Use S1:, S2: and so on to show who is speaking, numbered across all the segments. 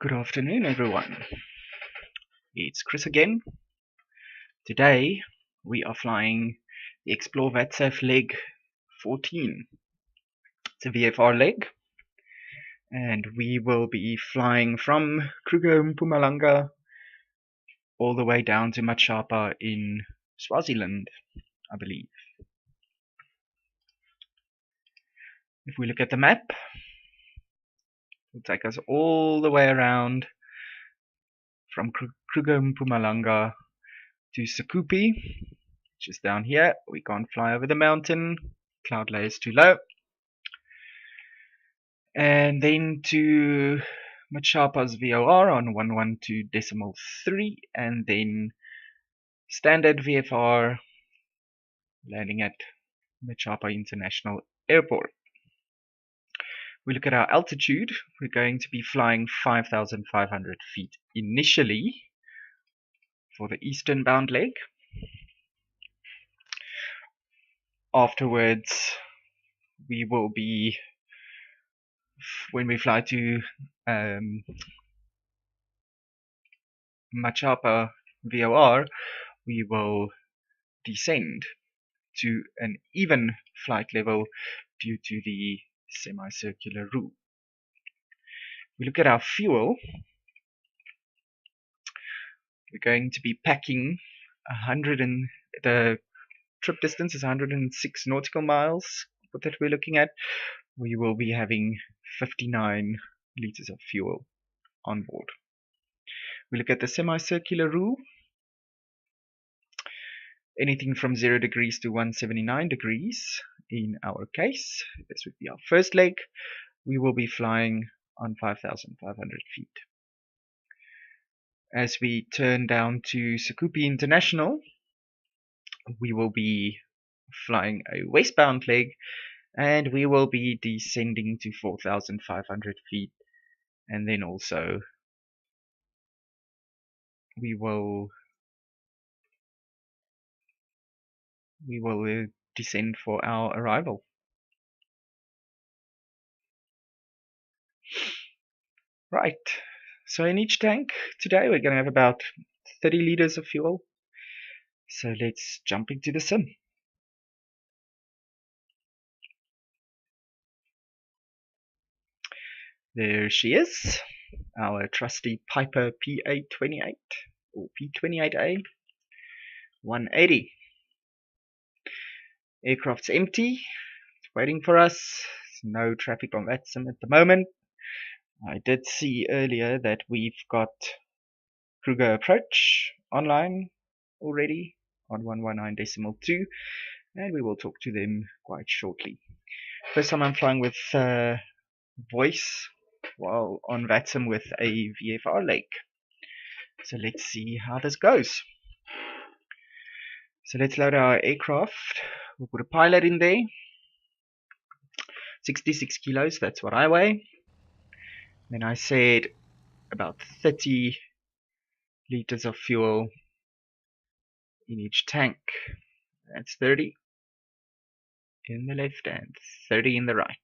S1: Good afternoon, everyone. It's Chris again. Today we are flying the Explore VATSAF leg 14. It's a VFR leg, and we will be flying from Kruger Mpumalanga all the way down to Matshapa in Swaziland, I believe. If we look at the map, it'll take us all the way around from Kruger Mpumalanga to Sikhupe, which is down here. We can't fly over the mountain, cloud layer is too low. And then to Matshapa's VOR on 112.3, and then standard VFR landing at Matshapa International Airport. We look at our altitude. We're going to be flying 5,500 feet initially for the eastern bound leg. Afterwards, we will be, when we fly to Matshapa VOR, we will descend to an even flight level due to the semicircular rule. We look at our fuel. We're going to be packing the trip distance is 106 nautical miles. What that we're looking at, we will be having 59 liters of fuel on board. We look at the semicircular rule. Anything from 0 degrees to 179 degrees in our case. This would be our first leg. We will be flying on 5,500 feet. As we turn down to Sikhupe International, we will be flying a westbound leg, and we will be descending to 4,500 feet, and then also we will descend for our arrival. Right, so in each tank today we're going to have about 30 liters of fuel. So let's jump into the sim. There she is, our trusty Piper P828 or P28A 180. Aircraft's empty, it's waiting for us. There's no traffic on VATSIM at the moment. I did see earlier that we've got Kruger Approach online already on 119.2, and we will talk to them quite shortly. First time I'm flying with voice while on VATSIM with a VFR leg. So let's see how this goes. So let's load our aircraft. We'll put a pilot in there. 66 kilos, that's what I weigh. Then I said about 30 liters of fuel in each tank. That's 30 in the left and 30 in the right.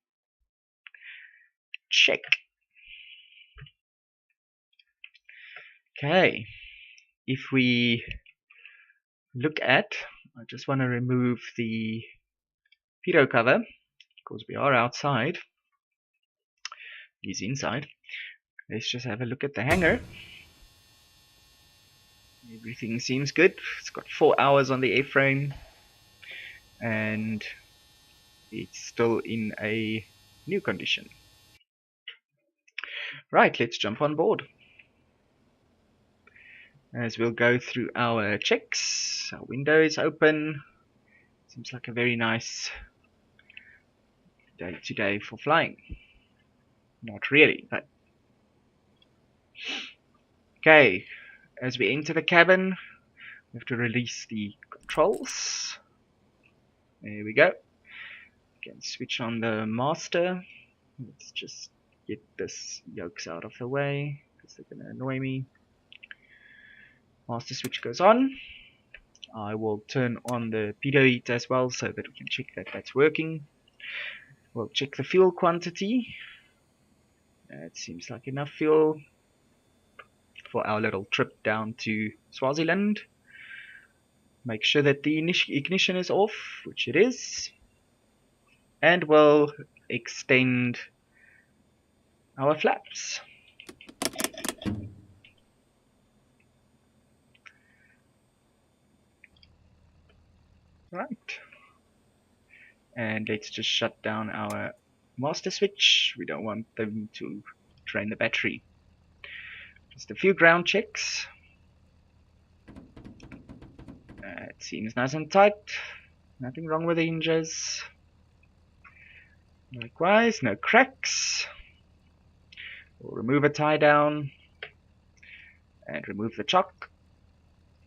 S1: Check. Okay, if we look at, I just want to remove the pitot cover because we are outside. He's inside. Let's just have a look at the hangar. Everything seems good. It's got 4 hours on the airframe and it's still in a new condition. Right, let's jump on board. As we'll go through our checks, our window is open. Seems like a very nice day today for flying. Not really, but okay. As we enter the cabin, we have to release the controls. There we go. We can switch on the master. Let's just get this yokes out of the way because they're going to annoy me. Master switch goes on. I will turn on the pitot heat as well so that we can check that that's working. We'll check the fuel quantity. It seems like enough fuel. for our little trip down to Swaziland. Make sure that the ignition is off, which it is, and we'll extend our flaps. Right, and let's just shut down our master switch. We don't want them to drain the battery. Just a few ground checks. It seems nice and tight. Nothing wrong with the hinges. Likewise, no cracks. We'll remove a tie down and remove the chock.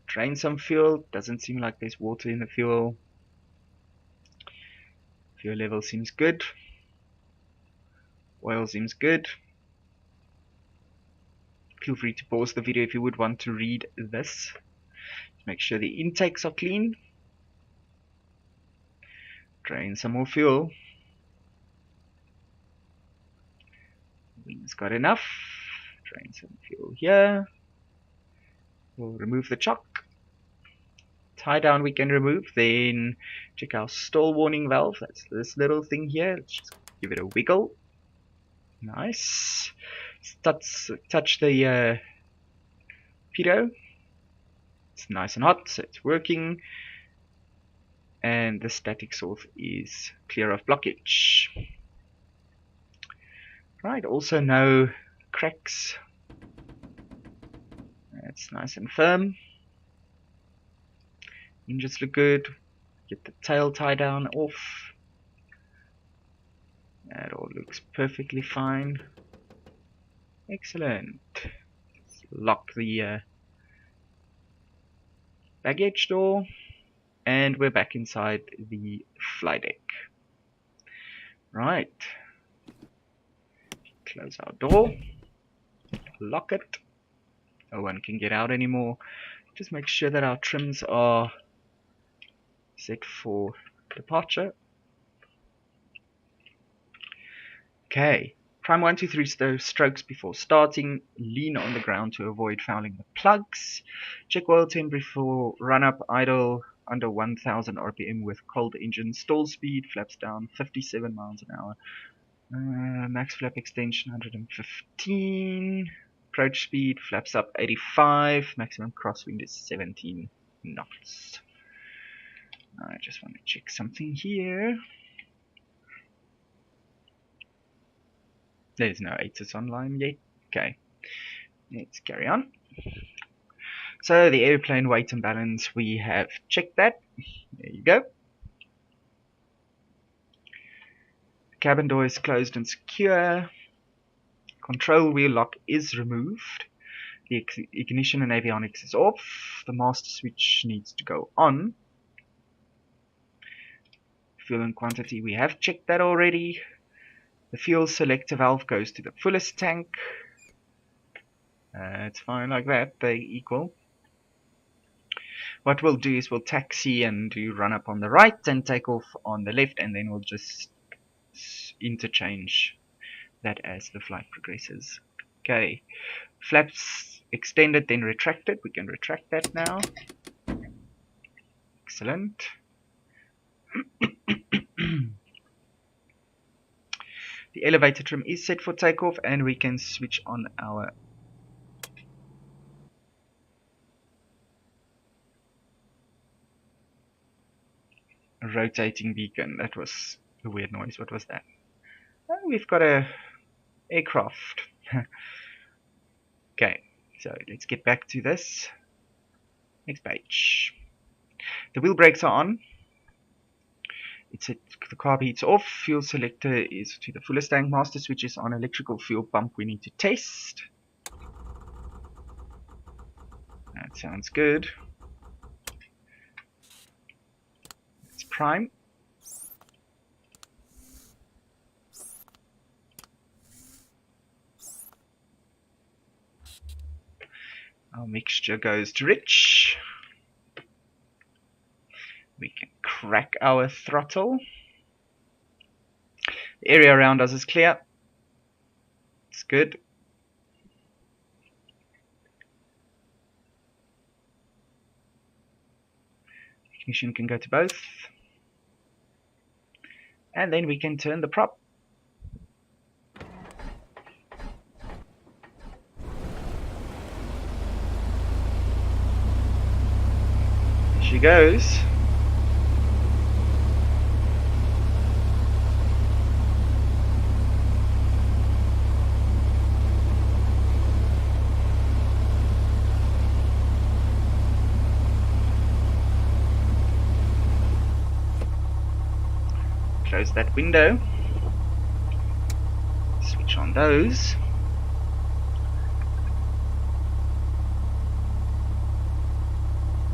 S1: Drain some fuel. Doesn't seem like there's water in the fuel. Fuel level seems good. Oil seems good. Feel free to pause the video if you would want to read this. Make sure the intakes are clean. Drain some more fuel. Wings got enough. Drain some fuel here. We'll remove the chock. Tie down we can remove. Then check our stall warning valve. That's this little thing here. Let's just give it a wiggle. Nice. Touch the pitot. It's nice and hot, so it's working. And the static source is clear of blockage. Right, also no cracks. It's nice and firm. Hinges look good. Get the tail tie down off. That all looks perfectly fine. Excellent. Let's lock the baggage door. And we're back inside the fly deck. Right. Close our door. Lock it. No one can get out anymore. Just make sure that our trims are set for departure. Okay. Prime 1, 2, 3 strokes before starting. Lean on the ground to avoid fouling the plugs. Check oil temp before run up. Idle under 1000 RPM with cold engine. Stall speed, flaps down 57 miles an hour. Max flap extension 115. Approach speed, flaps up 85. Maximum crosswind is 17 knots. I just want to check something here. There's no ATIS online yet. Okay, let's carry on. So the airplane weight and balance, we have checked that. There you go. Cabin door is closed and secure. Control wheel lock is removed. The ignition and avionics is off. The master switch needs to go on. Fuel and quantity, we have checked that already. The fuel selector valve goes to the fullest tank. It's fine like that, they equal. What we'll do is we'll taxi and do run up on the right and take off on the left, and then we'll just interchange that as the flight progresses. Okay, flaps extended then retracted. We can retract that now. Excellent. The elevator trim is set for takeoff, and we can switch on our rotating beacon. That was a weird noise. What was that? Oh, we've got a aircraft. Okay, so let's get back to this. Next page. The wheel brakes are on. It's the carb heat's off. Fuel selector is to the fullest tank. Master switch is on. Electrical fuel pump we need to test. That sounds good. Let's prime. Our mixture goes to rich. We can crack our throttle. The area around us is clear. It's good. Ignition can go to both. And then we can turn the prop. There she goes. Close that window. Switch on those.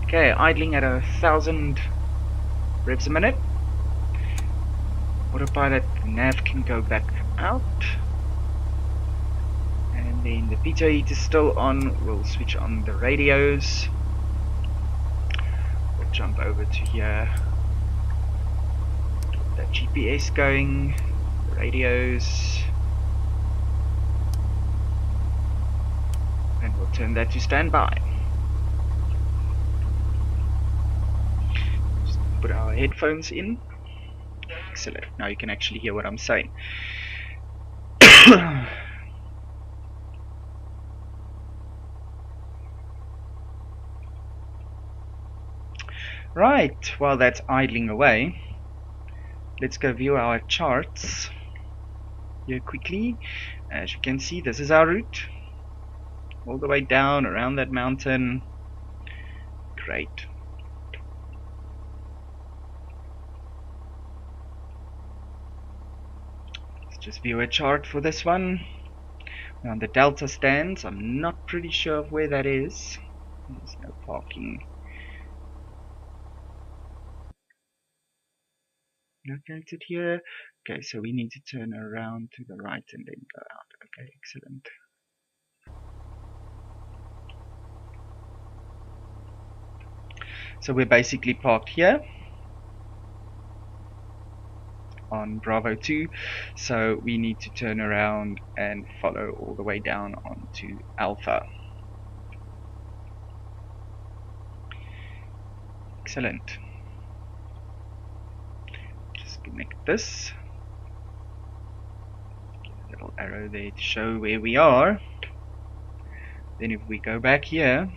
S1: Okay, idling at 1,000 revs a minute. Autopilot, the nav can go back out. And then the pitot heat is still on. We'll switch on the radios. We'll jump over to here. That GPS going, the radios, and we'll turn that to standby. Just put our headphones in. Excellent. Now you can actually hear what I'm saying. Right, while that's idling away, let's go view our charts here quickly. As you can see, this is our route. All the way down around that mountain. Great. Let's just view a chart for this one. We're on the Delta stands. I'm not pretty sure of where that is. There's no parking located here. Okay, so we need to turn around to the right and then go out. Okay, excellent. So we're basically parked here on Bravo 2, so we need to turn around and follow all the way down onto Alpha. Excellent. Just connect this. Little arrow there to show where we are. Then if we go back here,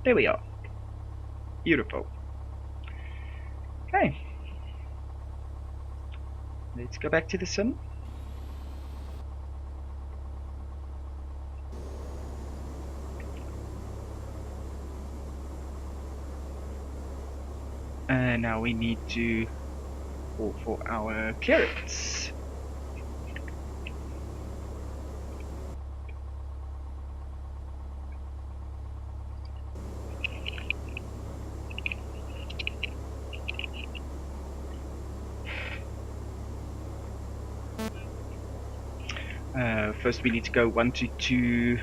S1: there we are. Beautiful. Okay. Let's go back to the sim. And now we need to call for our clearance. First we need to go 122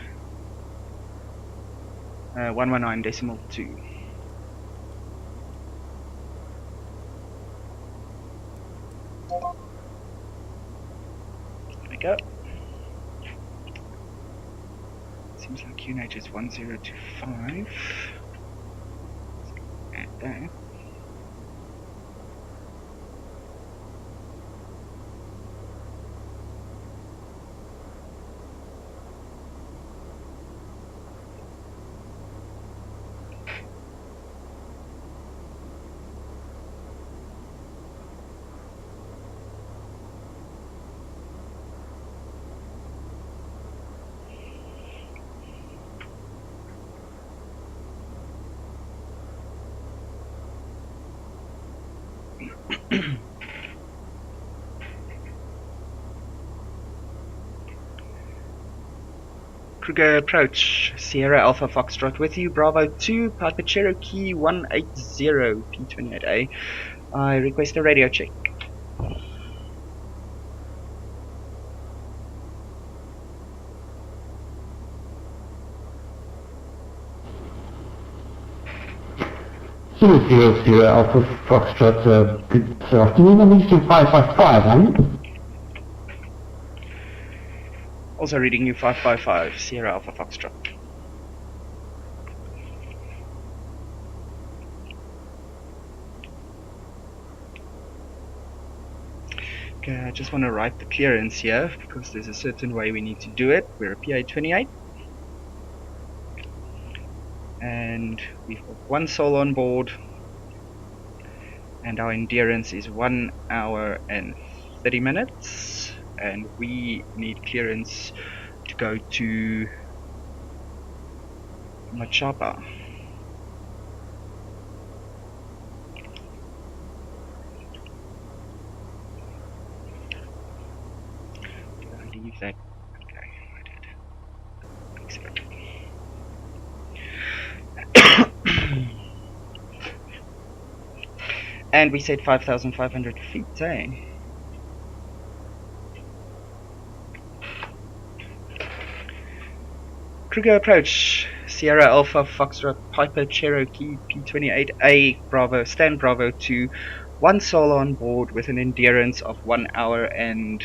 S1: 119.2. There we go. Seems like QNH is 1025. Let's add that. Kruger approach, Sierra Alpha Foxtrot with you, Bravo 2, Piper Cherokee-180, P28A. I request a radio check.
S2: Sierra Alpha Foxtrot, good afternoon, I'm reaching 555, aren't you?
S1: Also reading you 555, Sierra Alpha Foxtrot. Okay, I just want to write the clearance here because there's a certain way we need to do it. We're a PA28 and we've got one soul on board and our endurance is 1 hour and 30 minutes and we need clearance to go to Matshapa. Did I leave that? Okay, I did. And we said 5,500 feet, eh? Kruger approach, Sierra Alpha Foxtrot Piper Cherokee P28A Bravo, stand Bravo to one soul on board with an endurance of 1 hour and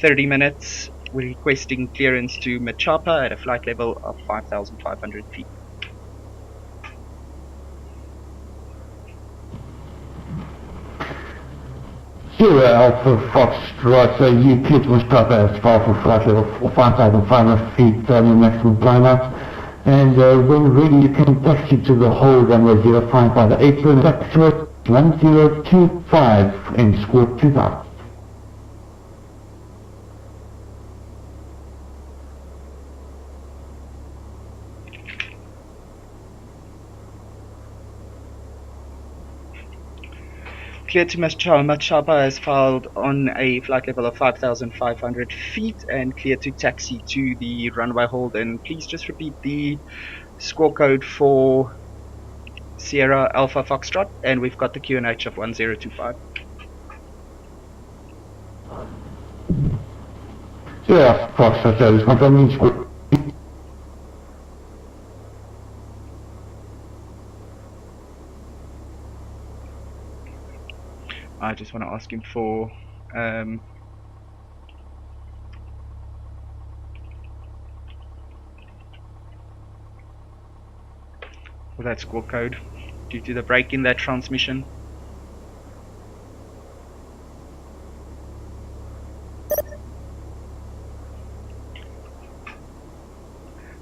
S1: 30 minutes. We're requesting clearance to Matshapa at a flight level of 5,500 feet.
S2: Sierra Alpha Foxtrot, you clear to Matshapa as far for flight level 5,500 feet, your maximum climb up. And when ready, you can taxi to the hold runway 05 by the apron, taxiway 1025 and score 2000.
S1: Clear to Matshapa has filed on a flight level of 5,500 feet and clear to taxi to the runway hold. And please just repeat the score code for Sierra Alpha Foxtrot, and we've got the QNH of 1025.
S2: Sierra Foxtrot, service confirming score.
S1: I just want to ask him for that score code due to the break in that transmission.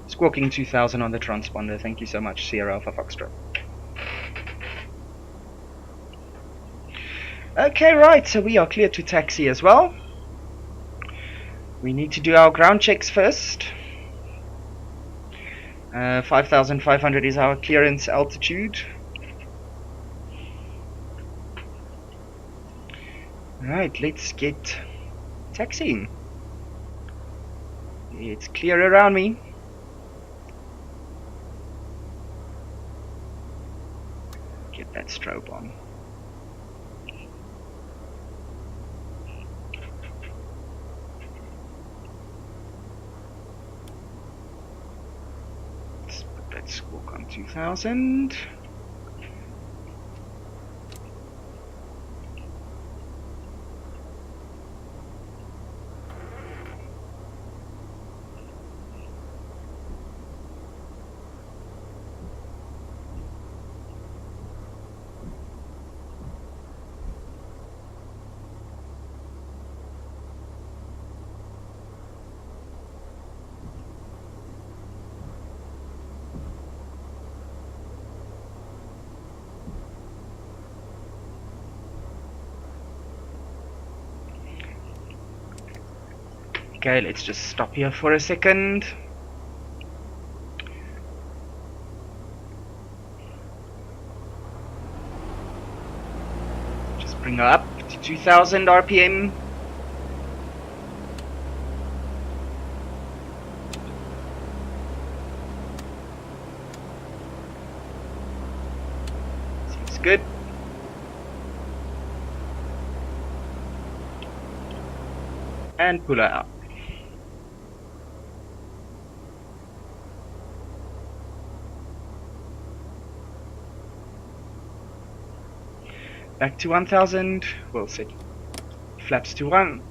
S1: Squawking 2000 on the transponder. Thank you so much, Sierra Alpha Foxtrot. Okay, right, so we are clear to taxi as well. We need to do our ground checks first. 5,500 is our clearance altitude. Alright, let's get taxiing. It's clear around me. Get that strobe on. Let's put that squawk on 2000. Okay, let's just stop here for a second. Just bring her up to 2000 RPM. Seems good. And pull her out. Back to 1000, we'll set flaps to 1.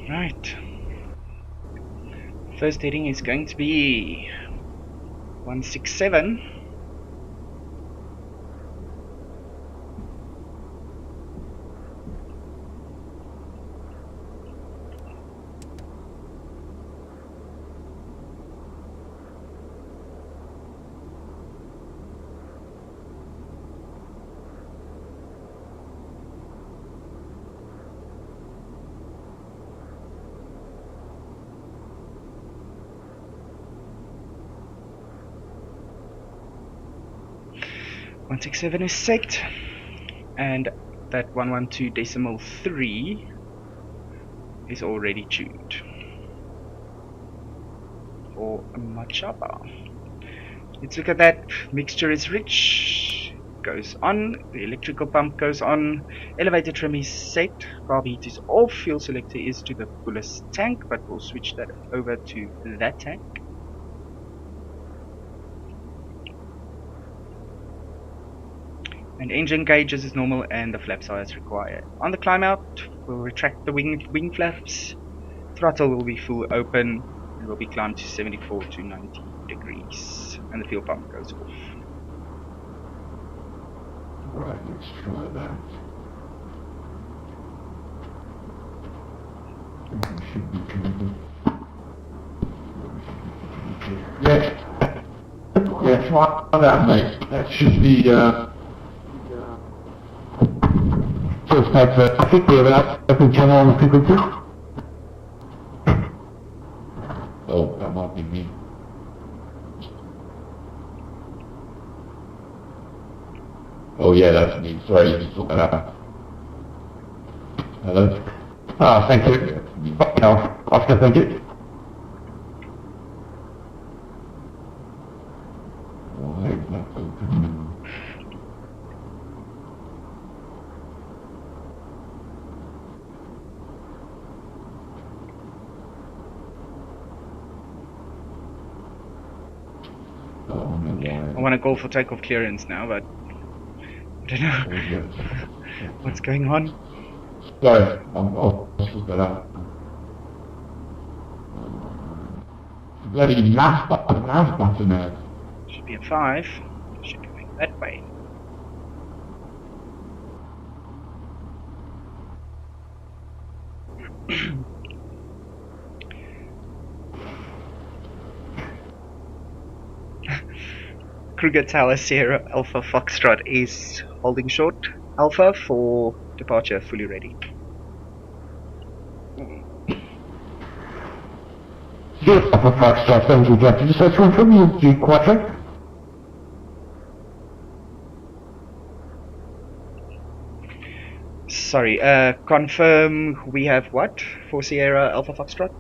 S1: Right. First heading is going to be 167. One 167 is set, and that 112.3 is already tuned for Matshapa. Let's look at that. Mixture is rich. Goes on. The electrical pump goes on. Elevator trim is set. Carb heat is off. Fuel selector is to the fullest tank, but we'll switch that over to that tank. And engine gauges is normal, and the flaps are as required. On the climb out, we'll retract the wing flaps. Throttle will be full open, and will be climbed to 74 to 90 degrees. And the fuel pump goes off.
S2: Right, let's try that. It should be connected. Yes. Yeah, try that, mate. That should be, first type, I think we have an open channel on the frequency. Oh, that might be me. Oh yeah, that's me. Sorry, you just look that up. Hello? Ah, thank you. No, Oscar, thank you. Why is that open?
S1: I want to go for takeoff clearance now, but I don't know what's going on.
S2: Sorry, I'll look that up. Bloody nav button there.
S1: Should be a 5. Should be going that way. Kruger Tower Sierra Alpha Foxtrot is holding short Alpha for departure, fully ready.
S2: Yes, Alpha Foxtrot, thank you, Captain. Just that's one from you, G Quadrant.
S1: Sorry, confirm we have what for Sierra Alpha Foxtrot?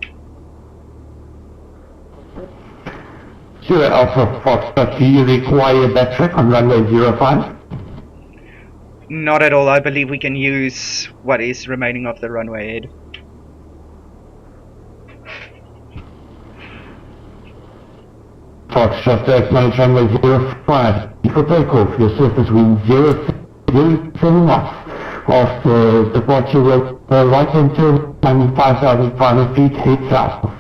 S2: Sierra Alpha Foxtrot, do you require that trick on runway 05?
S1: Not at all. I believe we can use what is remaining of the runway head.
S2: Foxtrot, acknowledge runway 05. For takeoff, your surface wind 0.7 knots. Of the departure with right hand turn, climbing 5,500 feet, head south.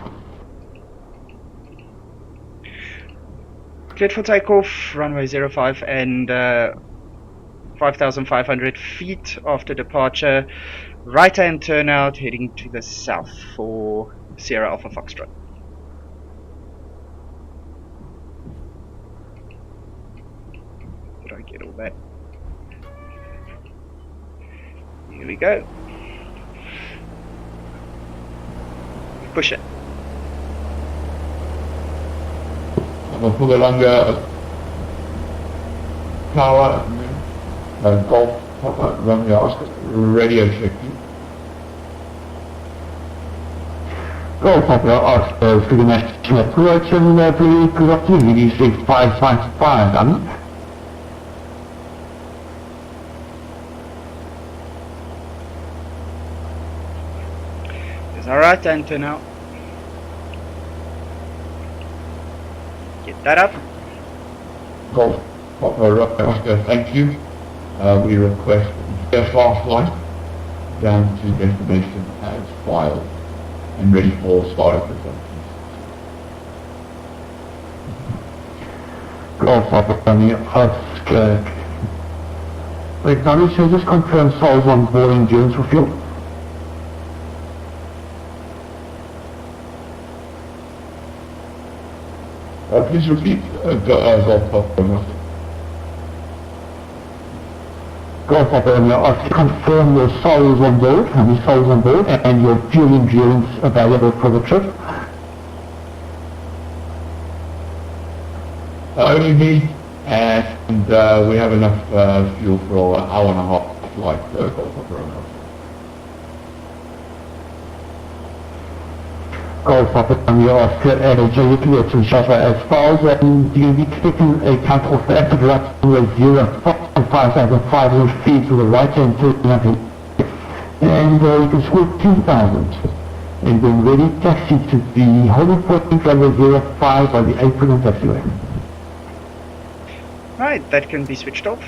S1: Cleared for takeoff, runway 05 and 5,500 feet after departure. Right hand turnout heading to the south for Sierra Alpha Foxtrot. Did I get all that? Here we go. Push it.
S2: Mpumalanga Tower, Golf, Romeo Oscar, radio checking. Golf, Oscar, Sikhupe International Airport, and please good afternoon, VD 555,
S1: Alright, and turn out. Get that up.
S2: Golf, Oscar, thank you. We request VFR flight down to destination as filed.
S3: and ready for startup results.
S2: Golf Papa, ask, acknowledge, so just confirm souls on board endurance for fuel.
S3: Please repeat, Golf Papa.
S2: Golf Papa, ask to confirm your souls on board, how many souls on board, and your fuel endurance available for the trip.
S3: Only me, and we have enough fuel for an hour and a half flight, Golf Papa.
S2: Golf Papa, you ask NMG Simulations as follows, and do you be expecting a cut-off after right to a 5,500 feet to the right and turn nothing, and you can score 2,000, and then ready taxi to the holding point runway 05 by the apron and taxiway.
S1: Right, that can be switched off.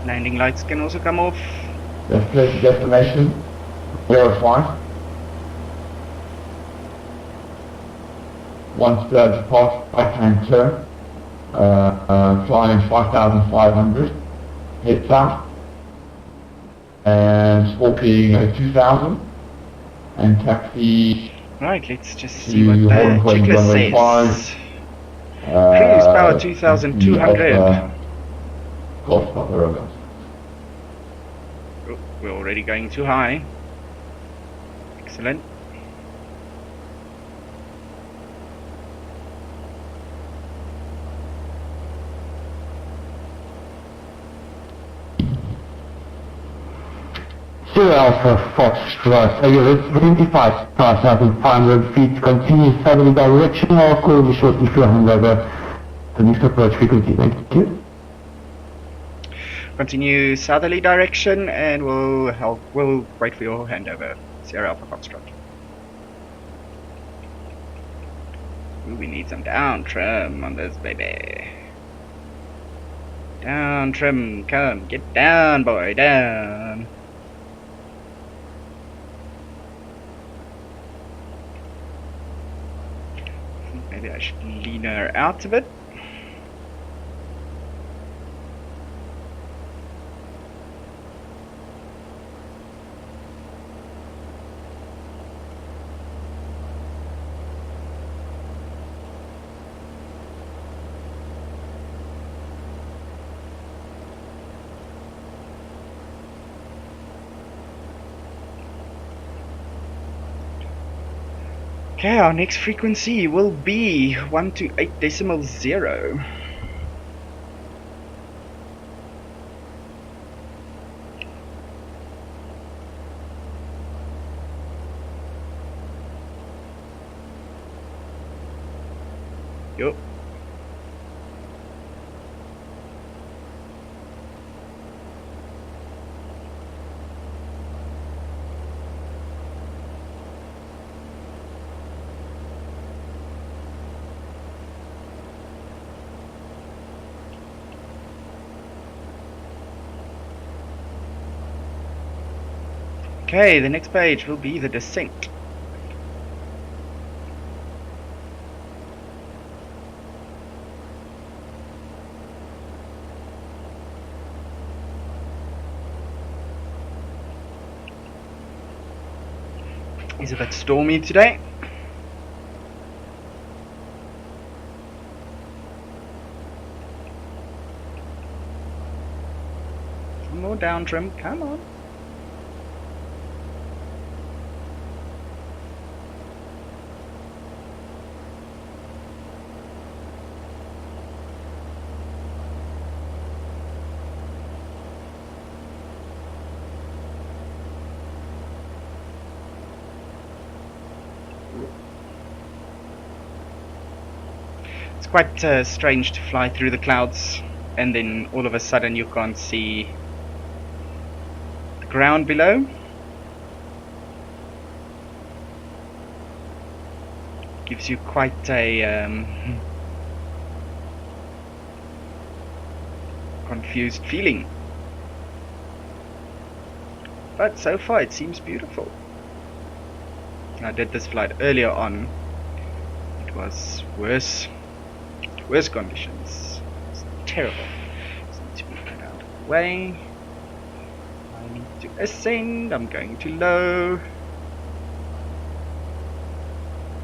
S1: Landing lights can also come off.
S3: Destination, verify. Once depart right-hand turn, flying 5,500, hit south, and scorpion 2,000, and taxi.
S1: Right, let's just see what the checklist says. Cruise
S3: Uh,
S1: power 2,200.
S3: Golf Papa Romeo.
S1: Oh, we're already going too high. Excellent.
S2: Sierra Alpha Foxtrot, so you're at 25,500 feet, continue southerly direction, I'll call you shortly for handover the next approach frequency. Thank you.
S1: Continue southerly direction and we'll wait for your handover. Sierra Alpha Foxtrot. Ooh, we need some down trim on this baby. Down trim, come, get down boy, down. Maybe I should lean her out a bit. Okay, our next frequency will be 128.0. Yup. Okay, the next page will be the descent. It's a bit stormy today. Some more down trim, come on. It's quite strange to fly through the clouds and then all of a sudden you can't see the ground below. Gives you quite a confused feeling. but so far it seems beautiful. I did this flight earlier on. It was worse conditions. It's terrible. So need to move that out of the way. I need to ascend. I'm going too low.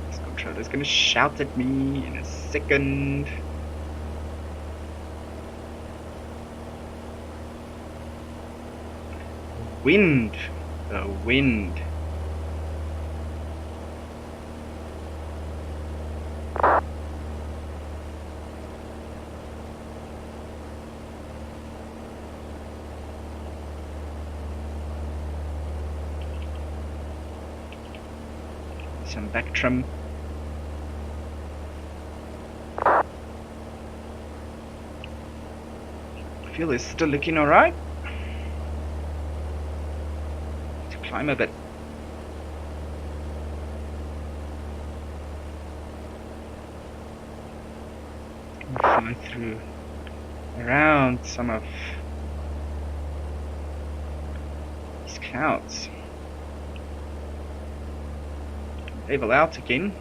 S1: This controller's going to shout at me in a second. The wind. Some back trim. Fuel is still looking alright. To climb a bit. Fly through around some of these clouds. Level out again.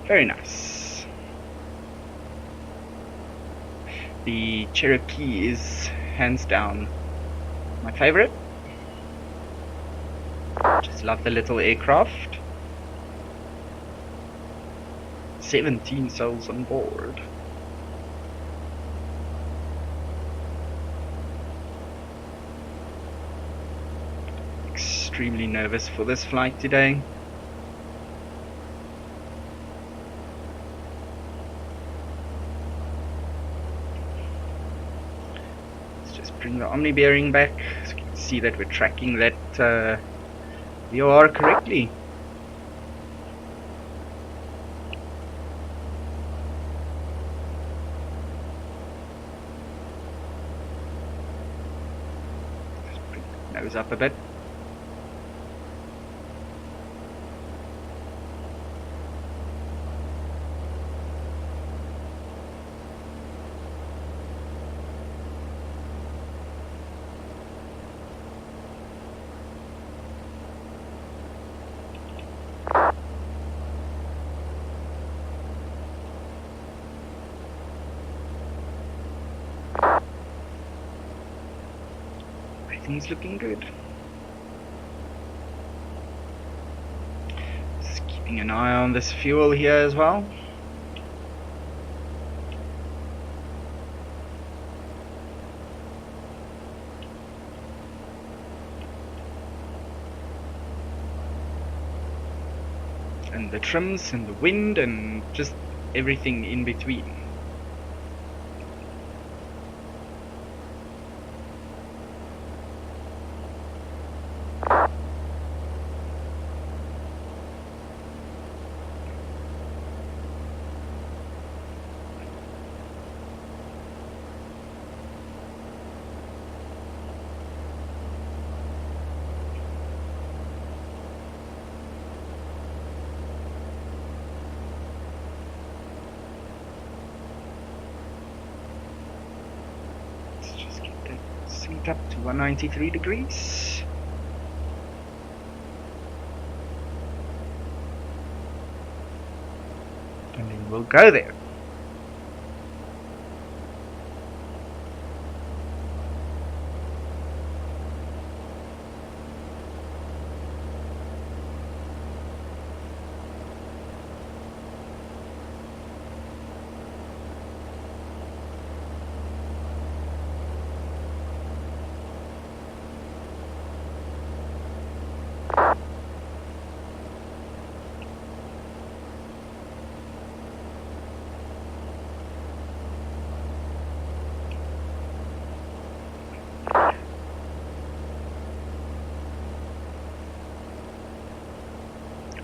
S1: Very nice. The Cherokee is hands down my favorite. Just love the little aircraft. 17 souls on board. Extremely nervous for this flight today. Bring the Omni bearing back so you can see that we're tracking that VOR correctly. Just bring the nose up a bit. Everything's looking good. Just keeping an eye on this fuel here as well. And the trims and the wind and just everything in between. Synced up to 193 degrees. And then we'll go there.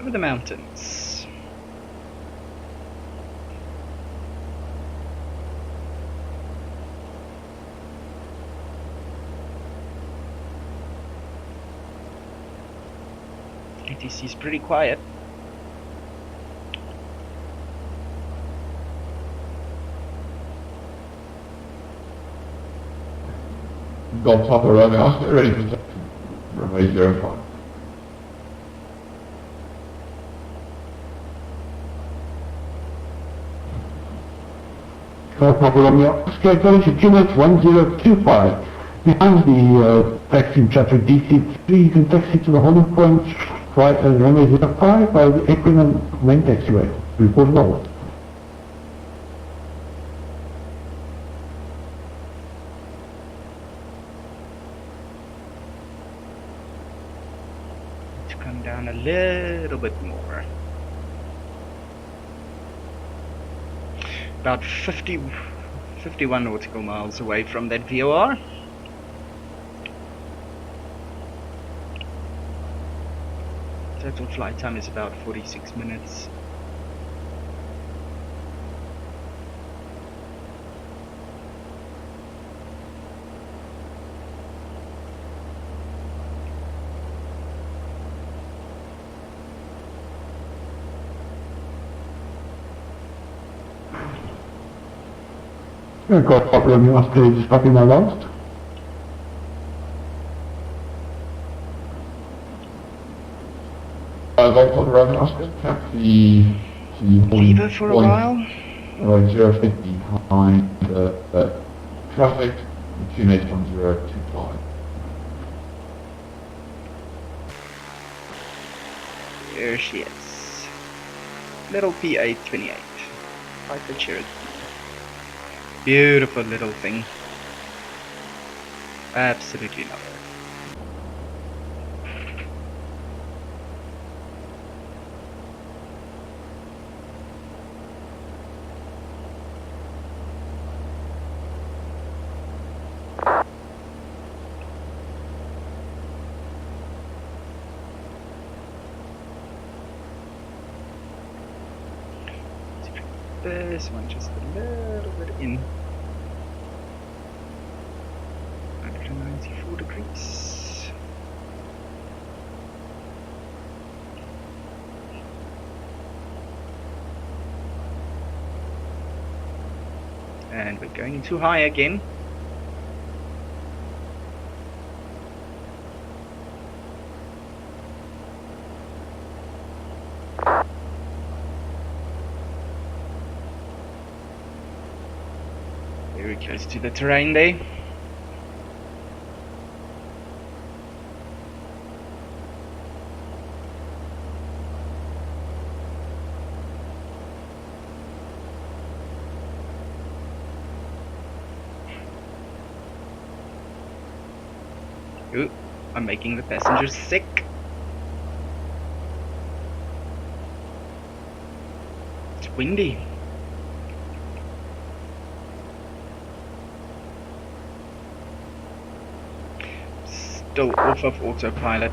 S1: over the mountains. ATC is pretty quiet.
S3: Got Papa Romeo ready for runway 05.
S2: Papa Romeo, Oscar, going to QNH 1025. Behind the taxi traffic DC3, you can taxi to the holding point, right at runway 05 by the apron and main taxiway. Report north.
S1: To come down a little bit more. About 51 nautical miles away from that VOR. Total flight time is about 46 minutes.
S2: Got Papa Romeo, Oscar, just fucking my last.
S3: Got Papa Romeo, Oscar, taxi to
S1: Leave her for a while.
S3: 050 behind the traffic, QNH 1025.
S1: There she is. Little P828. Piper Cherokee. Beautiful little thing. Absolutely love her. This one just a little bit in. 194 degrees. And we're going too high again. Very close to the terrain there. Ooh, I'm making the passengers sick. It's windy. Still off of autopilot.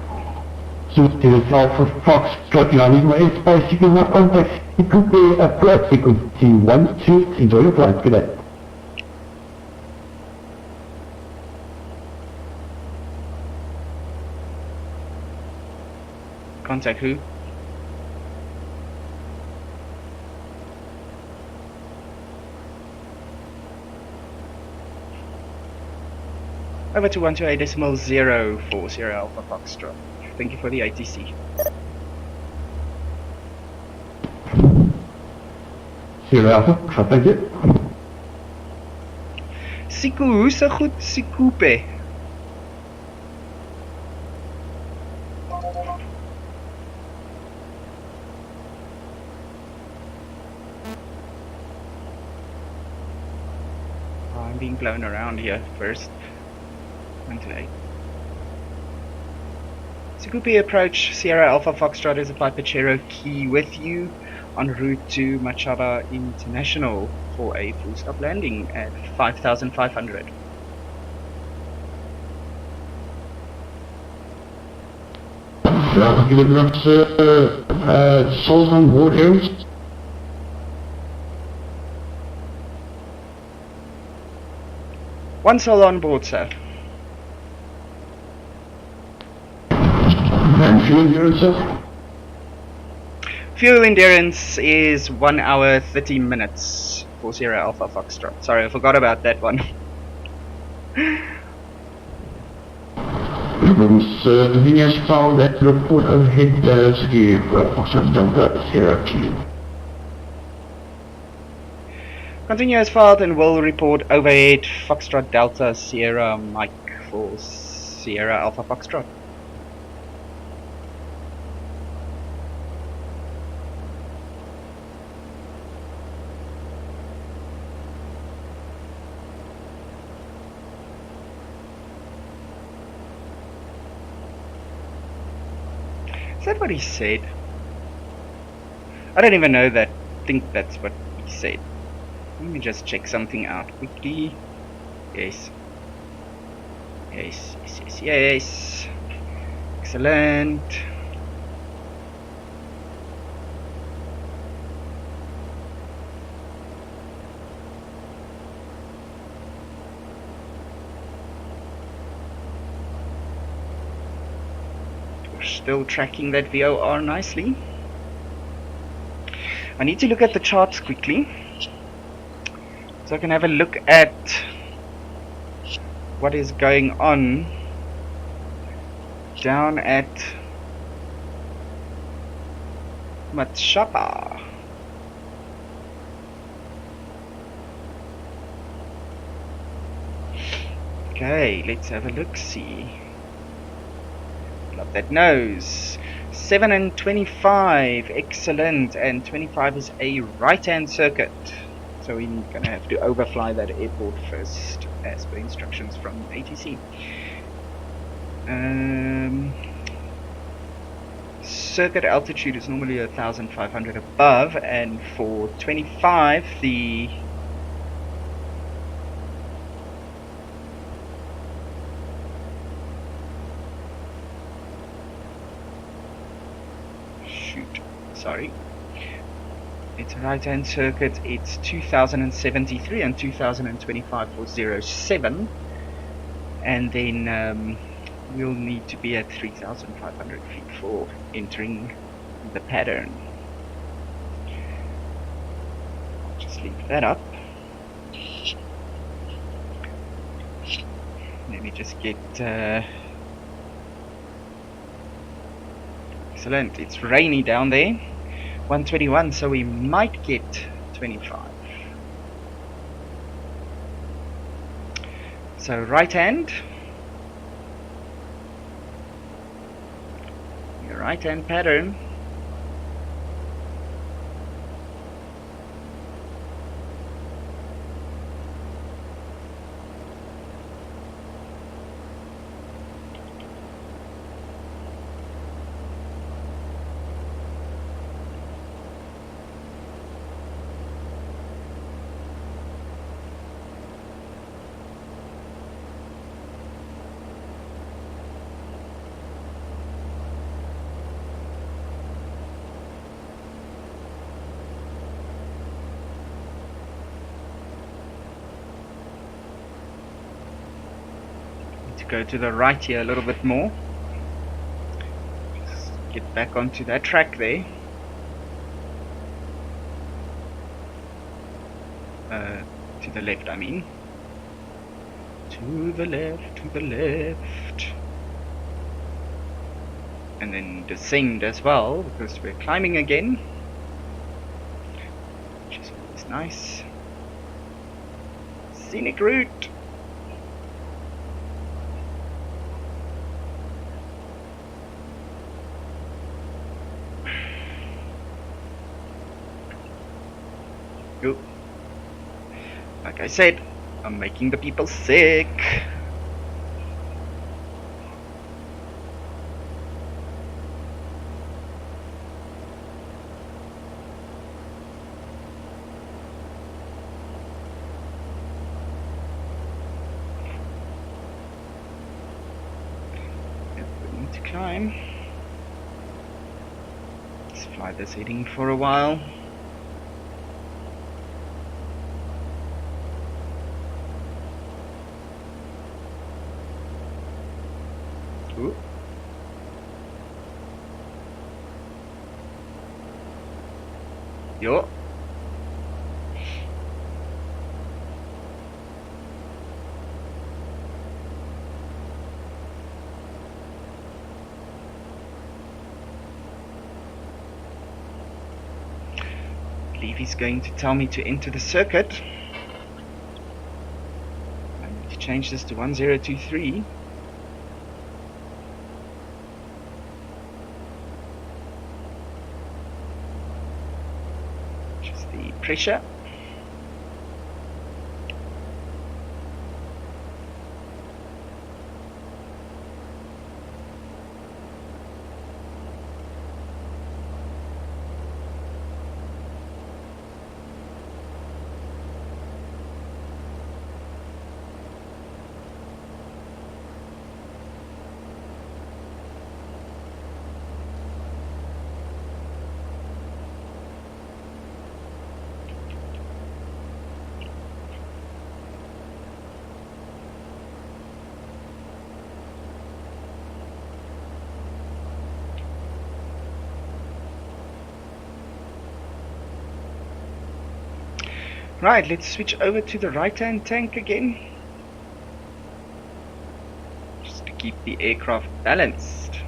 S2: Suit Alpha Foxtrot, you are in my airspace, you can now contact Sikhupe Approach frequency 12. Enjoy your flight, good day.
S1: Contact who? Over to 128.040 Alpha Foxtrot. Thank you for the ATC.
S2: Sierra Alpha, thank you.
S1: Siku, so goed Sikhupe. I'm being blown around here first. 128. Sikhupe approach Sierra Alpha Foxtrot is a Piper Cherokee with you en route to Matshapa International for a full stop landing at 5,500.
S3: Thank you very much,
S2: souls on board areas?
S1: One soul on board, sir.
S2: And fuel endurance, sir?
S1: Fuel endurance is 1 hour 30 minutes for Sierra Alpha Foxtrot. Sorry, I forgot about that one.
S2: He has found that report overhead Sierra Foxtrot Delta Cherokee.
S1: Continue as filed and will report overhead Foxtrot Delta Sierra Mike for Sierra Alpha Foxtrot. Is that what he said? I don't even know that. I think that's what he said. Let me just check something out quickly. Yes. Yes, yes, yes, yes. Excellent. We're still tracking that VOR nicely. I need to look at the charts quickly, so I can have a look at what is going on down at Matshapa. Okay, let's have a look-see. Love that nose. 7 and 25, excellent, and 25 is a right-hand circuit. So we're going to have to overfly that airport first, as per instructions from ATC. Circuit altitude is normally 1,500 above, and for 25, the it's a right-hand circuit, it's 2073 and 2025 for 07, and then we'll need to be at 3,500 feet for entering the pattern. I'll just leave that up. Let me just get excellent, it's rainy down there. 121, so we might get 25. So right hand, your right hand pattern, go to the right here a little bit more. Just get back onto that track there. To the left, I mean. To the left, to the left. And then descend as well, because we're climbing again. Which is always nice. Scenic route. Like I said, I'm making the people sick. Yep, we need to climb. It's just fly this heading for a while. Ooh. Yo. I believe he's going to tell me to enter the circuit. I need to change this to 1023. Which is the pressure. Right, let's switch over to the right-hand tank again, just to keep the aircraft balanced.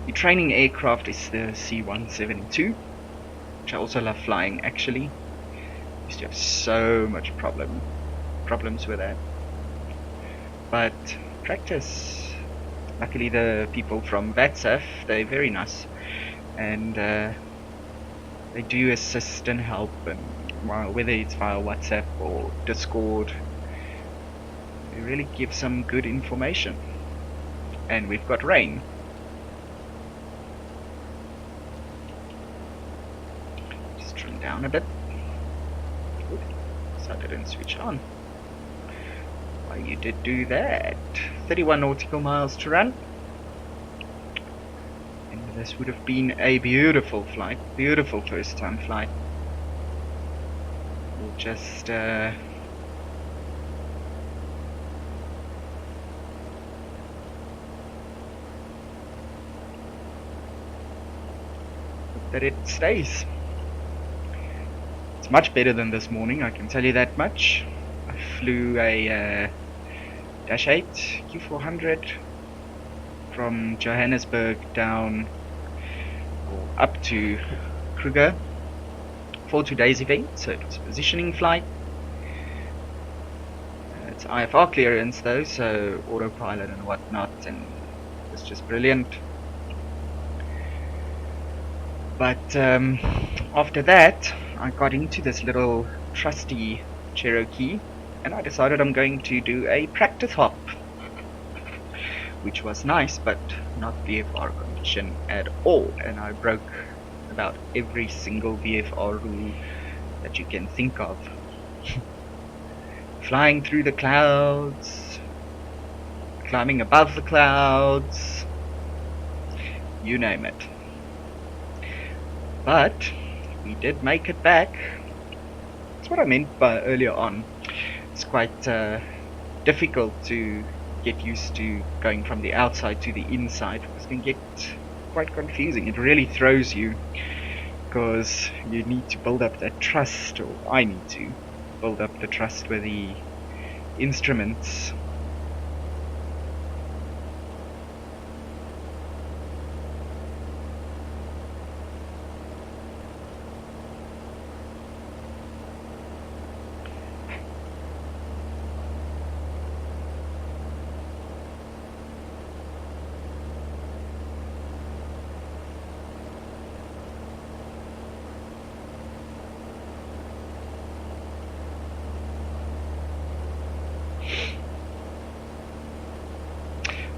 S1: The training aircraft is the C-172, which I also love flying actually. Used to have so much problems with that, but practice. Luckily the people from VATSAF, they're very nice. And they do assist and help, and whether it's via WhatsApp or Discord, they really give some good information. And we've got rain. Just trim down a bit. Good. So I didn't switch on. Why you did do that? 31 nautical miles to run. This would have been a beautiful flight, beautiful first time flight. We'll just hope that it stays. It's much better than this morning, I can tell you that much. I flew a Dash 8 Q400 from Johannesburg down up to Kruger for today's event, so it was a positioning flight. It's IFR clearance though, so autopilot and whatnot, and it's just brilliant. But after that I got into this little trusty Cherokee and I decided I'm going to do a practice hop, which was nice, but not VFR condition at all, and I broke about every single VFR rule that you can think of. Flying through the clouds, climbing above the clouds, you name it. But we did make it back. That's what I meant by earlier on. It's quite difficult to get used to going from the outside to the inside, because it can get quite confusing. It really throws you, because you need to build up that trust, or I need to build up the trust with the instruments.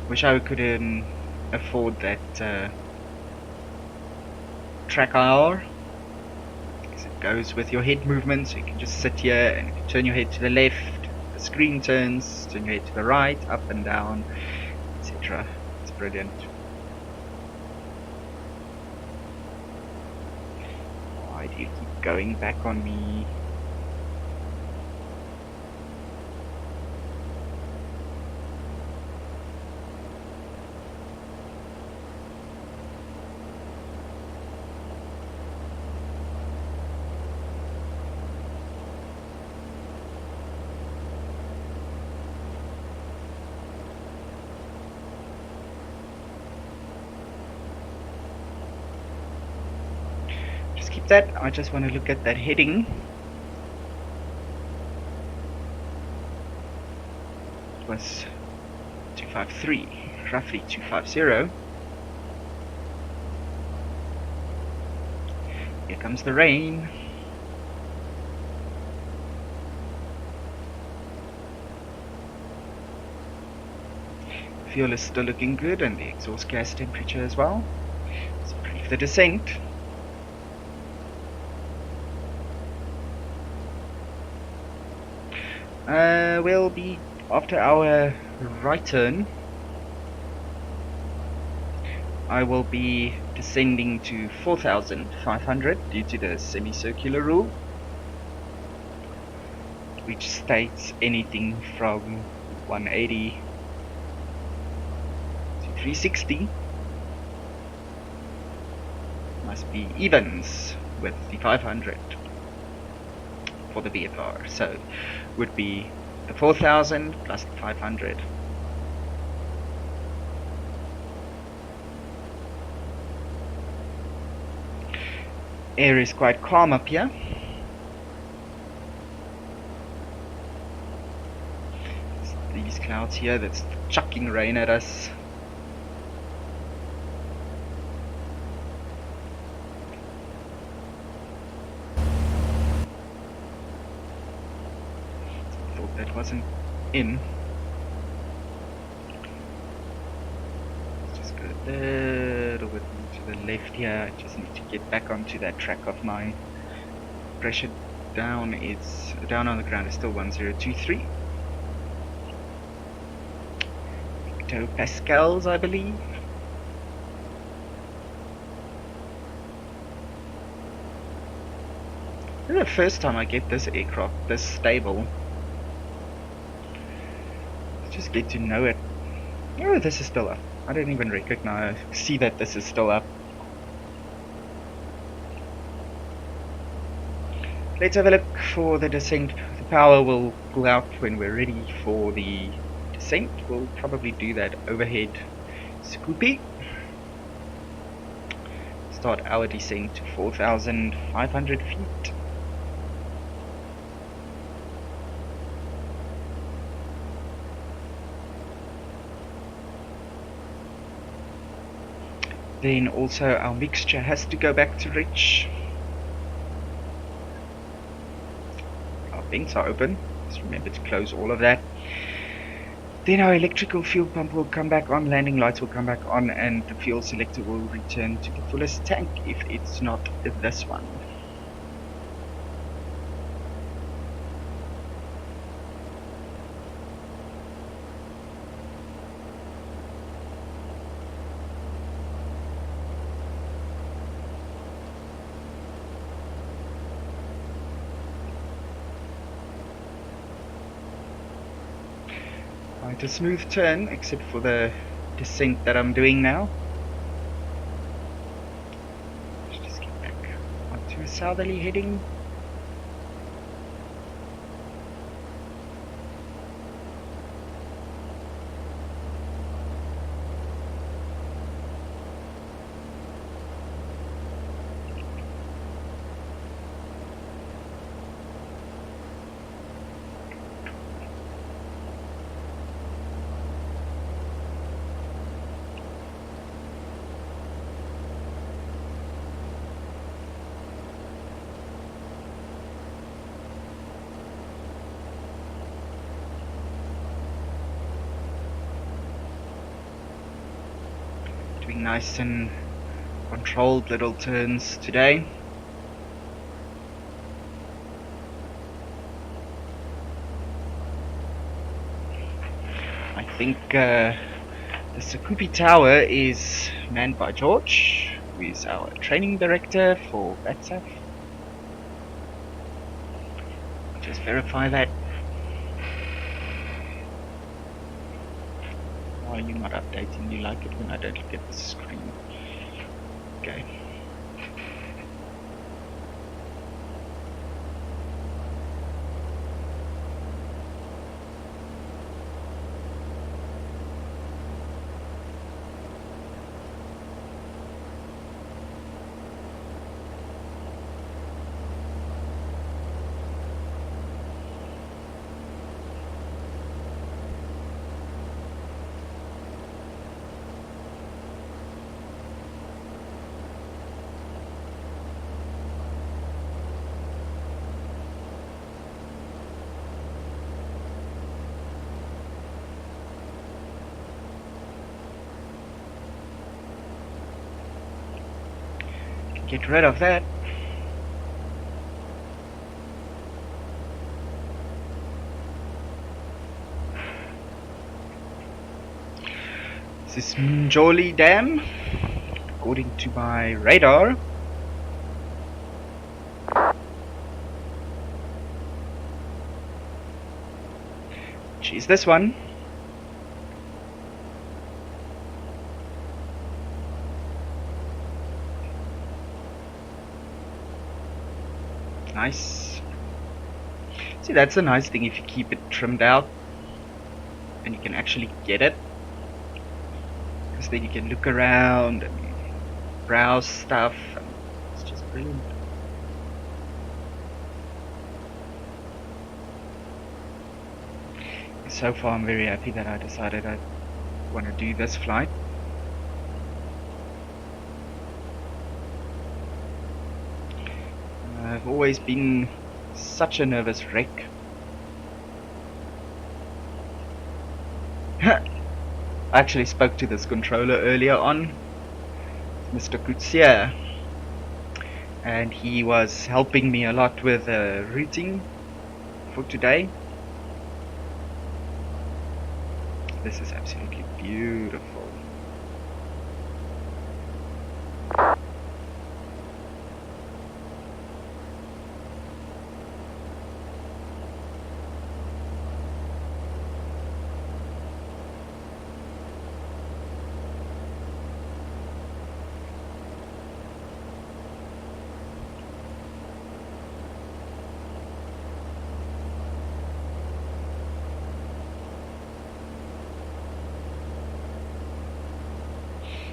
S1: Wish I could afford that track IR, because it goes with your head movement, so you can just sit here and if you turn your head to the left, the screen turns, turn your head to the right, up and down, etc. It's brilliant. Why do you keep going back on me? Keep that. I just want to look at that heading. It was 253, roughly 250. Here comes the rain. Fuel is still looking good, and the exhaust gas temperature as well. Let's brief the descent. We'll be, after our right turn, I will be descending to 4,500 due to the semicircular rule, which states anything from 180 to 360 must be evens with the 500 for the VFR, so would be the 4,000 plus the 500. Air is quite calm up here. It's these clouds here that's chucking rain at us. That wasn't in. Let's just go a little bit to the left here. I just need to get back onto that track of mine. Pressure down on the ground is still 1023 hectopascals, I believe. This is the first time I get this aircraft this stable. Just get to know it. Oh, this is still up. I don't even see that this is still up. Let's have a look for the descent. The power will pull out when we're ready for the descent. We'll probably do that overhead Sikhupe. Start our descent to 4,500 feet. Then also our mixture has to go back to rich. Our vents are open. Just remember to close all of that. Then our electrical fuel pump will come back on, landing lights will come back on, and the fuel selector will return to the fullest tank if it's not this one. Quite a smooth turn, except for the descent that I'm doing now. Let's just get back onto a southerly heading. Doing nice and controlled little turns today. I think The Sikhupe Tower is manned by George, who is our training director for VATSAF. Just verify that. Why are you not updating? You like it when I don't look at the screen. Okay. Get rid of that. This is Njoli Dam, according to my radar. Which is this one. Nice. See, that's a nice thing if you keep it trimmed out and you can actually get it, because then you can look around and browse stuff, and it's just brilliant. So far I'm very happy that I decided I want to do this flight. I've always been such a nervous wreck. I actually spoke to this controller earlier on, Mr. Kutsia, and he was helping me a lot with routing for today. This is absolutely beautiful.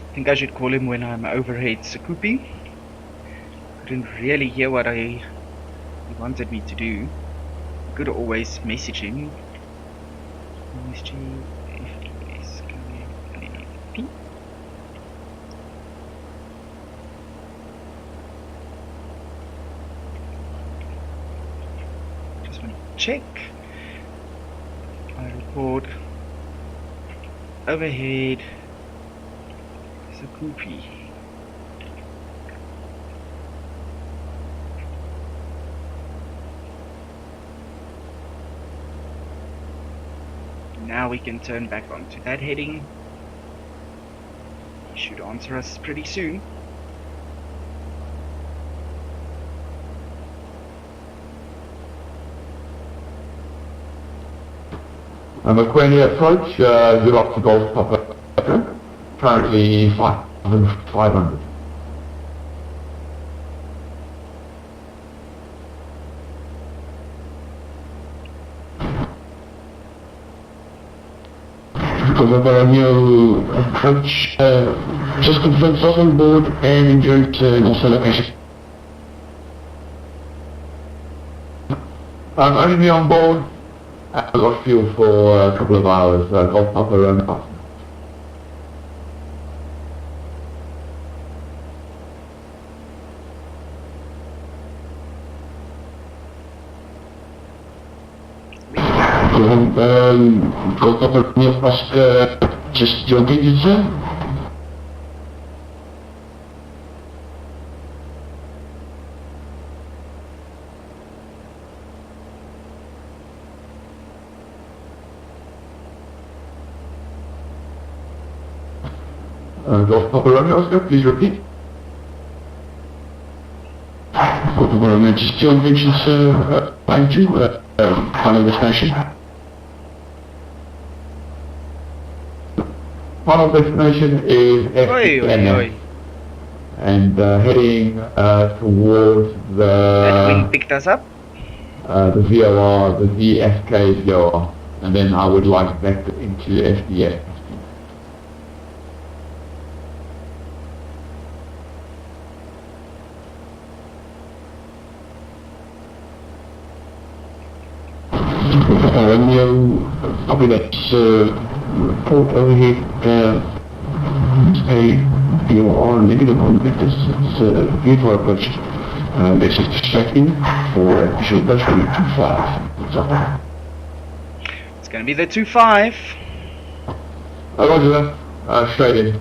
S1: I think I should call him when I'm overhead Sikhupe. Couldn't really hear what he wanted me to do. I could always message him. NMG FDMS coming. Just want to check. I record overhead Sikhupe. Now we can turn back onto that heading. He should answer us pretty soon.
S3: McQueen approach, Zulu to Golf Papa, currently 5,500.
S2: Remember a new approach, just confirm on board and enjoy to acceleration.
S3: I'm only on board. I've got fuel for a couple of hours, Golf Papa and Papa.
S2: Golf Papa near past, just jogging in there.
S3: Golf Papa Romeo, Oscar, please repeat. Golf Papa Romeo, just joint ventures flying to final destination. Final destination is FDMS. And heading towards
S1: That wind picked us up?
S3: the VOR, the VFK VOR, and then I would like vector into FDS. Copy that. Port overhead. A VOR negative on vectors. It's beautiful approach. This is distracting for visual bus route 25. So.
S1: It's going to be the 25.
S3: Roger that. Straight in.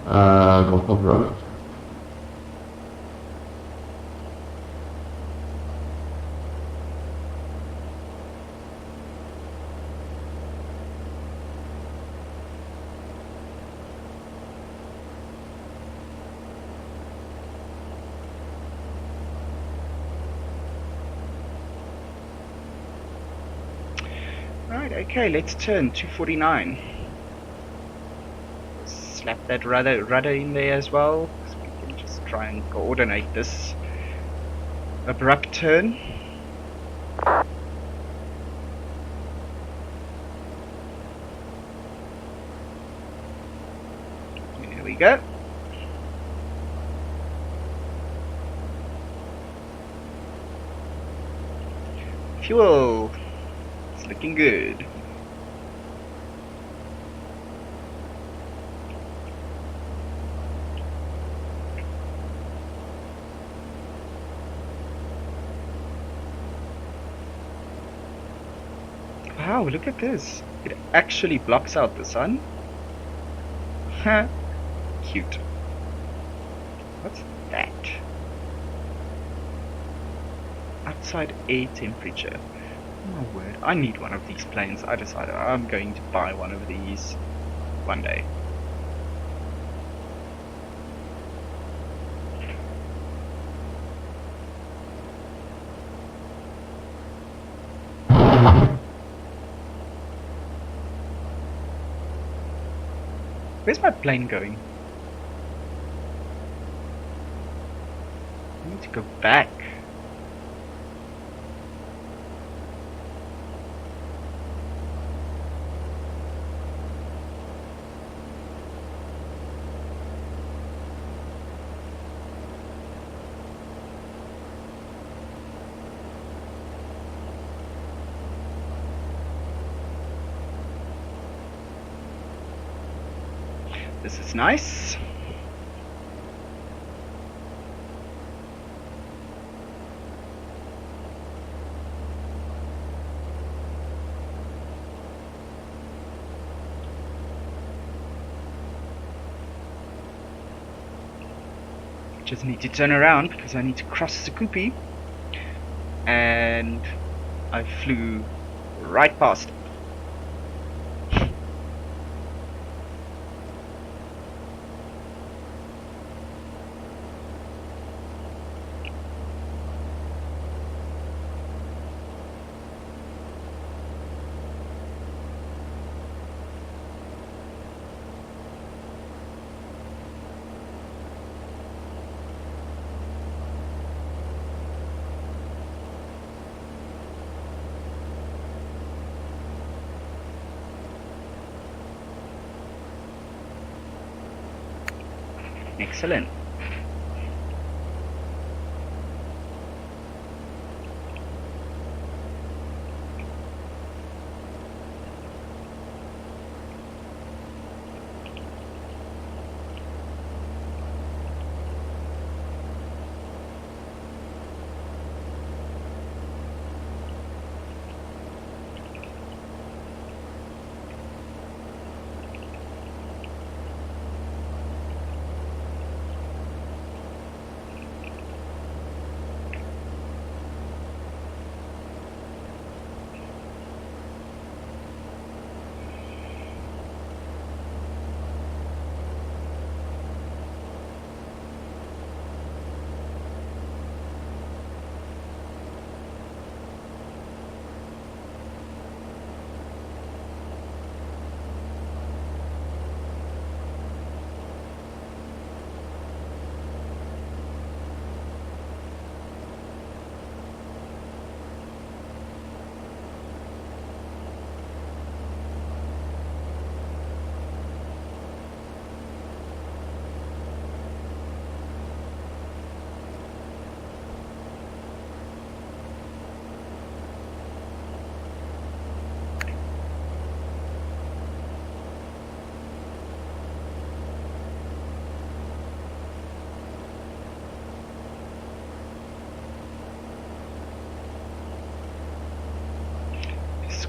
S3: Golf Papa Romeo.
S1: Right, okay, let's turn 249. Slap that rudder in there as well, so we can just try and coordinate this abrupt turn. There we go. Fuel. Looking good. Wow, look at this. It actually blocks out the sun. Huh. Cute. What's that? Outside air temperature. Oh my word, I need one of these planes. I decided I'm going to buy one of these one day. Where's my plane going? I need to go back. This is nice. Just need to turn around because I need to cross Sikhupe, and I flew right past it. Excellent.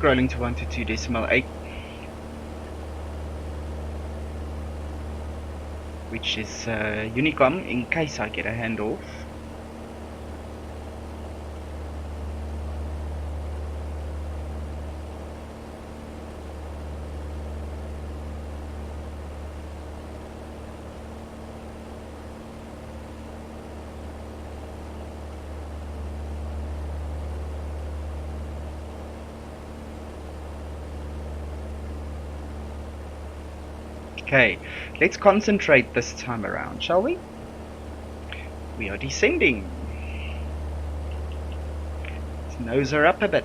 S1: scrolling to 122.8, which is Unicom, in case I get a handoff. Okay, let's concentrate this time around, shall we? We are descending. Let's nose her up a bit.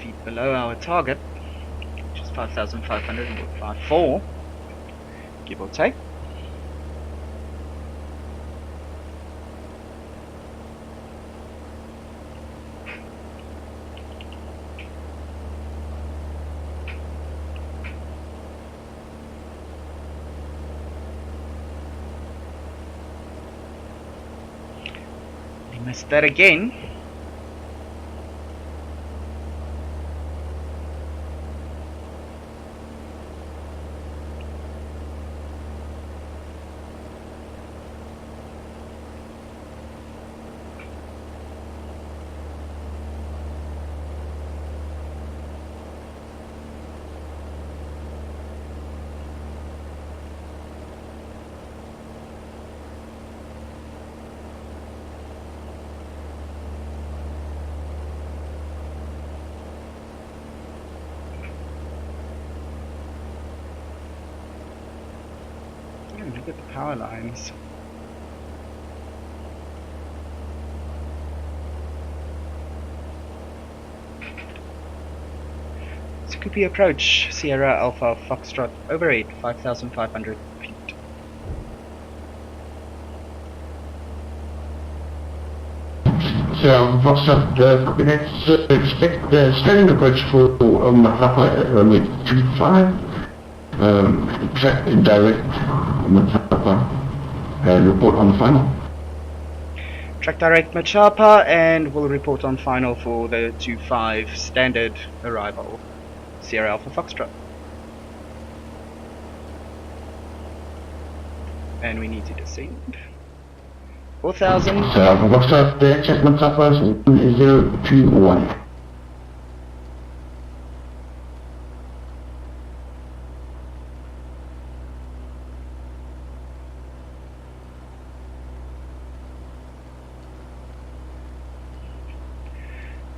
S1: Feet below our target, which is 5,554, give or take. We missed that again. Look at the power lines. Sikhupe approach, Sierra Alpha Foxtrot overhead, 5,500 feet.
S3: So, Foxtrot, let's expect the standing approach for Matshapa 25. Track direct Matshapa and report on final.
S1: Track direct Matshapa, and we'll report on final for the 25 standard arrival, Sierra Alpha Foxtrot. And we need to descend. 4,000.
S3: So Alpha Foxtrot, the check Matshapa 1021.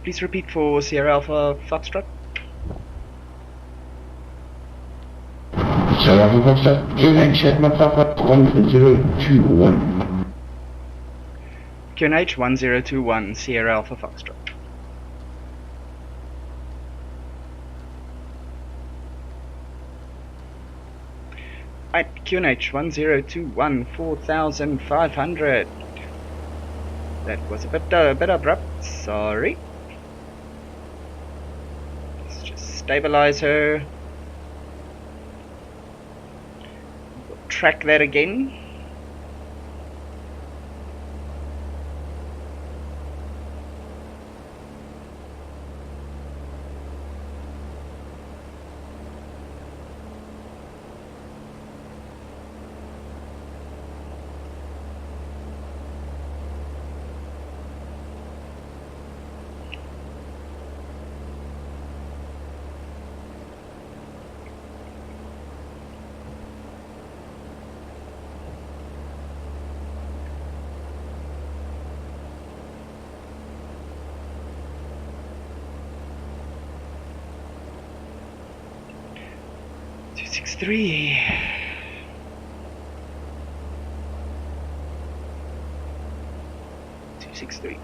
S1: Please repeat for Sierra Alpha Foxtrot.
S3: Sierra Alpha Foxtrot, QNH Matshapa 1021.
S1: QNH 1021, Sierra Alpha Foxtrot. Right, QNH 1021, 4,500. That was a bit abrupt, sorry. Let's just stabilize her. We'll track that again. Three. Two 6-3.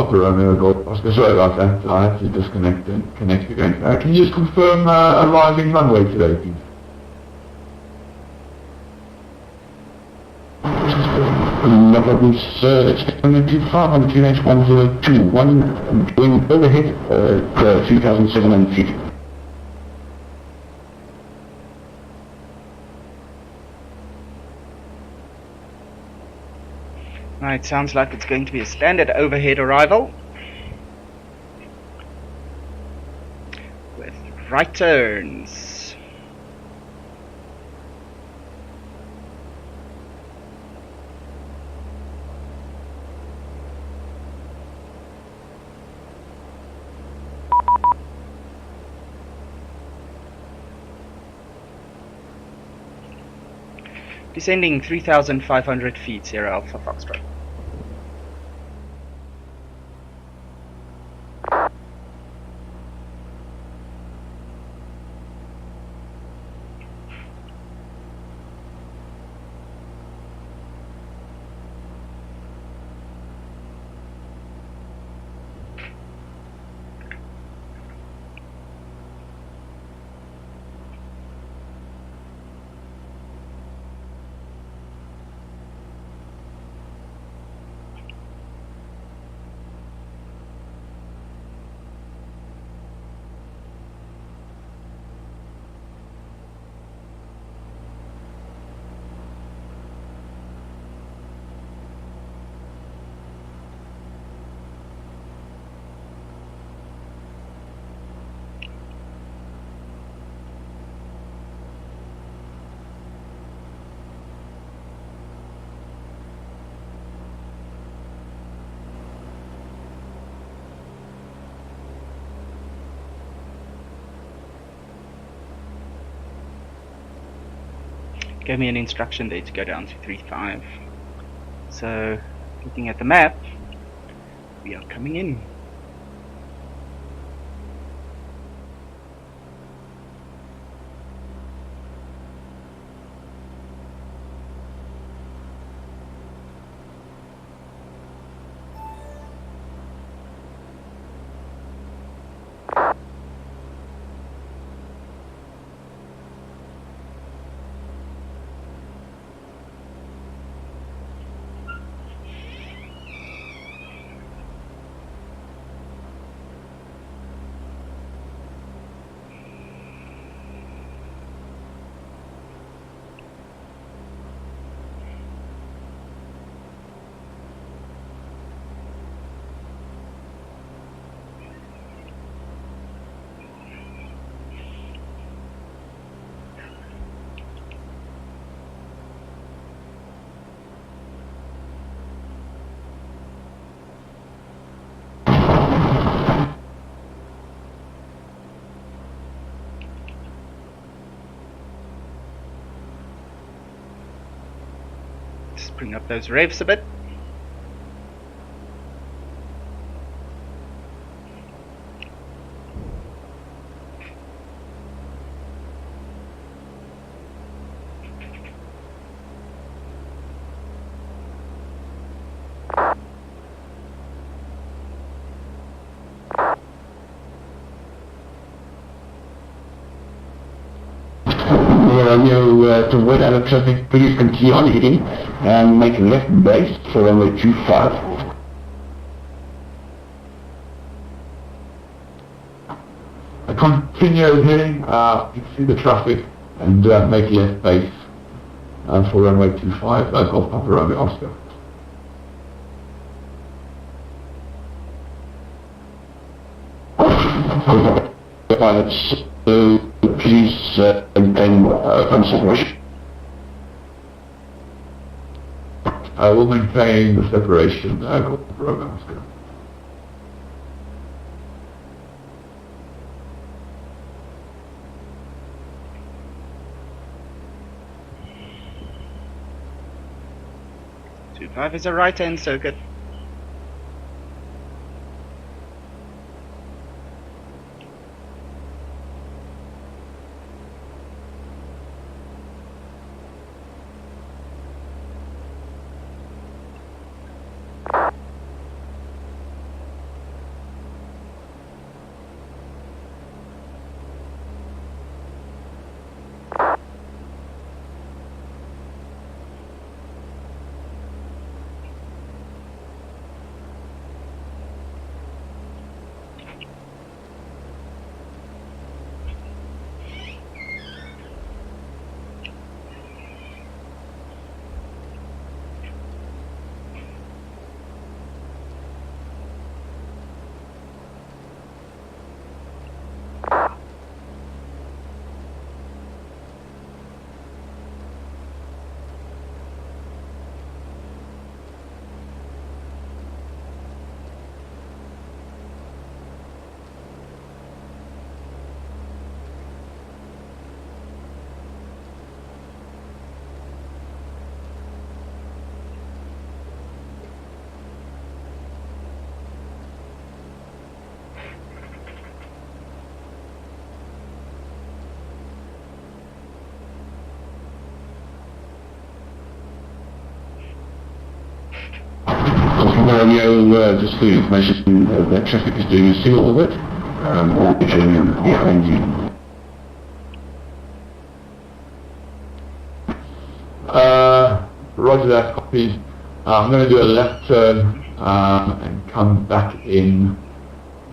S3: Papa Romeo Golf Oscar. Sorry about that. I have to disconnect and connect again. Can you just confirm arriving runway today, please? No problems, expecting to 500 going overhead at 2,700 feet.
S1: Right, sounds like it's going to be a standard overhead arrival with right turns. Descending 3,500 feet, Sierra Alpha Foxtrot. Gave me an instruction there to go down to 3.5. So, looking at the map, we are coming in. Just bring up those revs a bit.
S3: To avoid out of traffic, please continue on heading and make a left base for runway 25. Continue heading through the traffic and make left base for runway 25, Golf Papa Romeo Oscar. Pilots, please maintain separation. I will maintain the separation. Golf Papa Romeo Oscar.
S1: Five is a right-hand circuit.
S3: Romeo, just for your information, that traffic is doing a single orbit, orbiting behind you. Roger that, copy. I'm going to do a left turn and come back in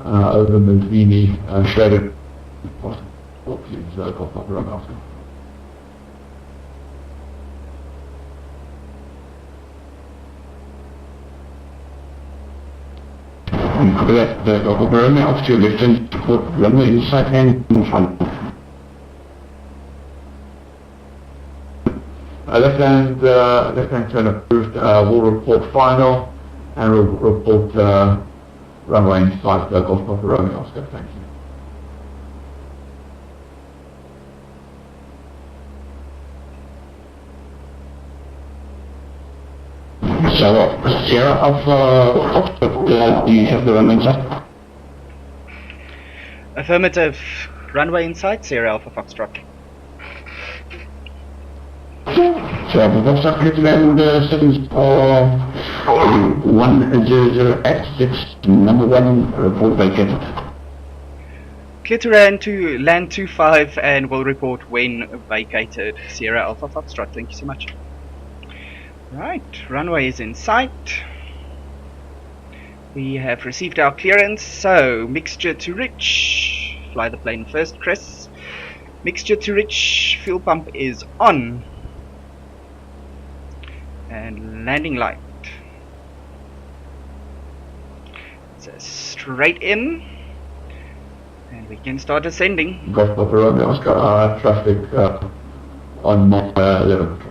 S3: over Mazini, Shredder. Please, Papa Romeo. Correct, Papa Romeo, off to your left and runway inside and in front. Left-hand turn approved. We'll report final and we'll report runway inside Golf Papa Romeo Oscar. Thank you. So, Sierra Alpha, do you have the runway inside?
S1: Affirmative. Runway inside, Sierra Alpha Foxtrot.
S3: So, Foxtrot, clear to land settings 100X6, number 1, report vacated.
S1: Clear to land 25 and will report when vacated, Sierra Alpha Foxtrot. Thank you so much. Right, runway is in sight. We have received our clearance, so mixture to rich. Fly the plane first, Chris. Mixture to rich, fuel pump is on. And landing light. So straight in. And we can start ascending.
S3: Golf Papa Romeo Oscar, traffic on Mach 11.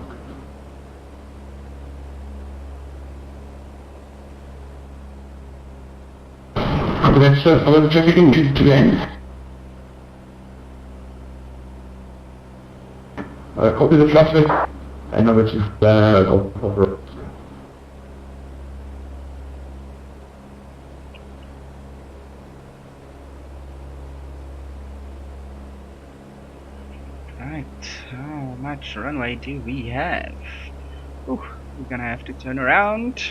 S3: That's all the traffic to land. Copy the traffic and over to Golf Papa Romeo.
S1: Right, how much runway do we have? Ooh, we're gonna have to turn around.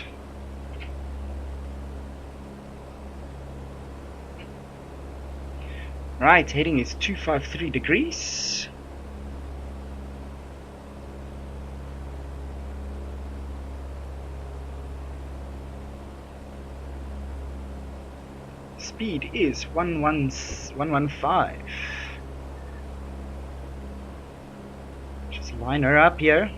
S1: Right, heading is 253 degrees. Speed is 115. Just line her up here.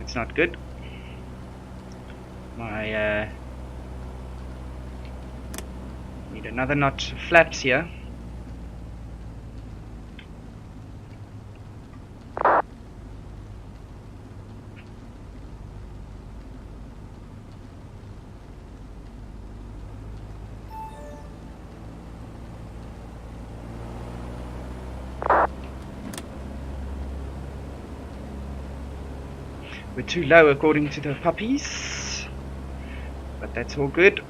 S1: It's not good. My need another notch of flaps here. We're too low according to the puppies, but that's all good.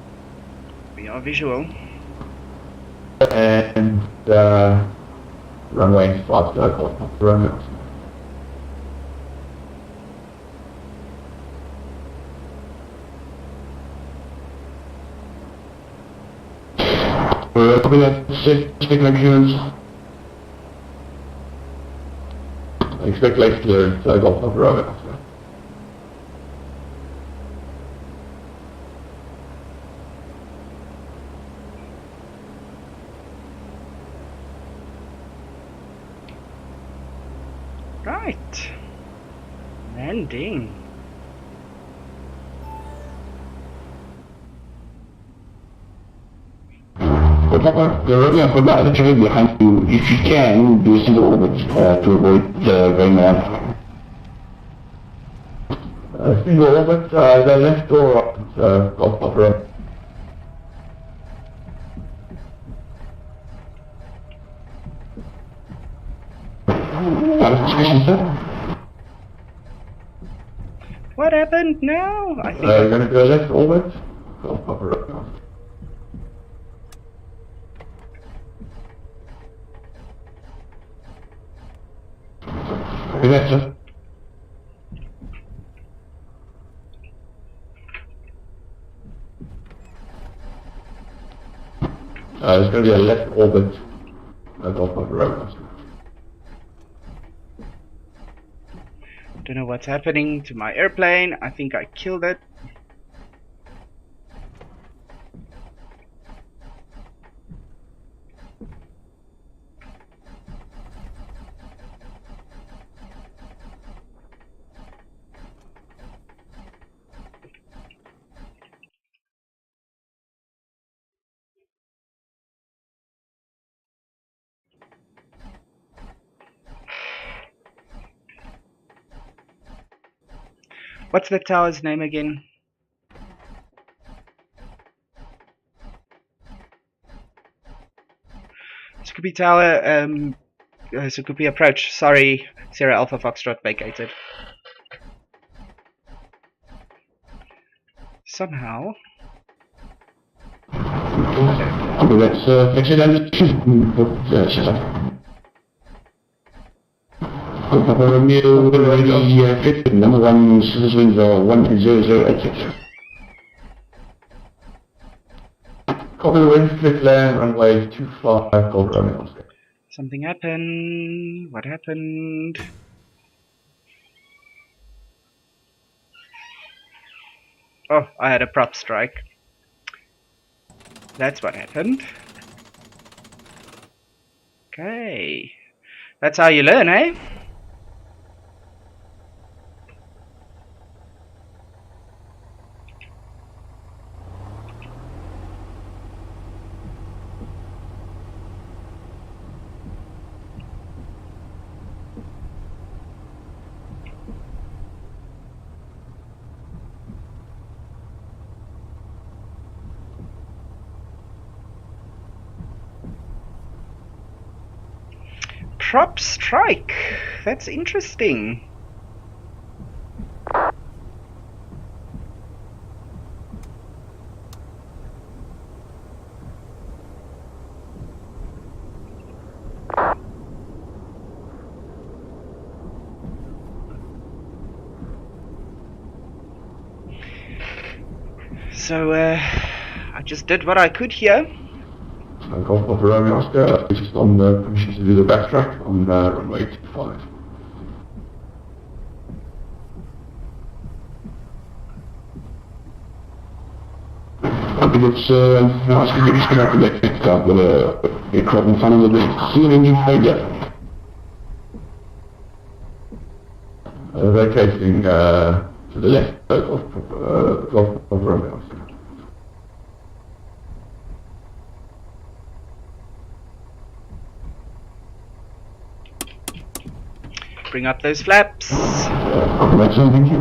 S1: We are visual.
S3: And runway 5 Golf Romeo. We're copy that specific connections. Expect late clearance Golf Romeo.
S1: Right, landing.
S3: The Romeo for that traffic behind you, if you can, do a single orbit to avoid going on. Single orbit, the left or right, Golf Papa Romeo.
S1: What happened now? I think
S3: You're going to go left orbit, Golf Papa Romeo. Copy that, sir. There's going to be a left orbit, Golf Papa Romeo.
S1: don't know what's happening to my airplane. I think I killed it. What's the tower's name again? Sikhupe Tower, Sikhupe Approach. Sorry, Sierra Alpha Foxtrot vacated. Somehow.
S3: Okay, let's exit and Papa Romeo, ready, fit, number 1, citizens are 10086. Copy the wind, split land, runway 25, Golf Romeo.
S1: Something happened. What happened? Oh, I had a prop strike. That's what happened. Okay. That's how you learn, eh? Prop strike. That's interesting. So, I just did what I could here.
S3: Golf Papa Romeo Oscar, just on the permission to do the backtrack on runway 25. I think it's nice to get disconnected next up with a aircraft in front of the ceiling you made yet. Vacating to the left, Golf Papa Romeo Oscar.
S1: Bring up those flaps.
S3: Thank you.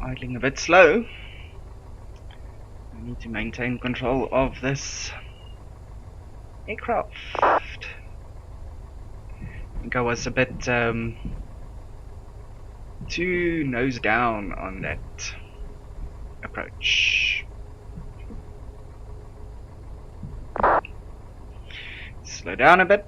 S1: Idling a bit slow. I need to maintain control of this aircraft. I think I was a bit too nose down on that approach. Slow down a bit.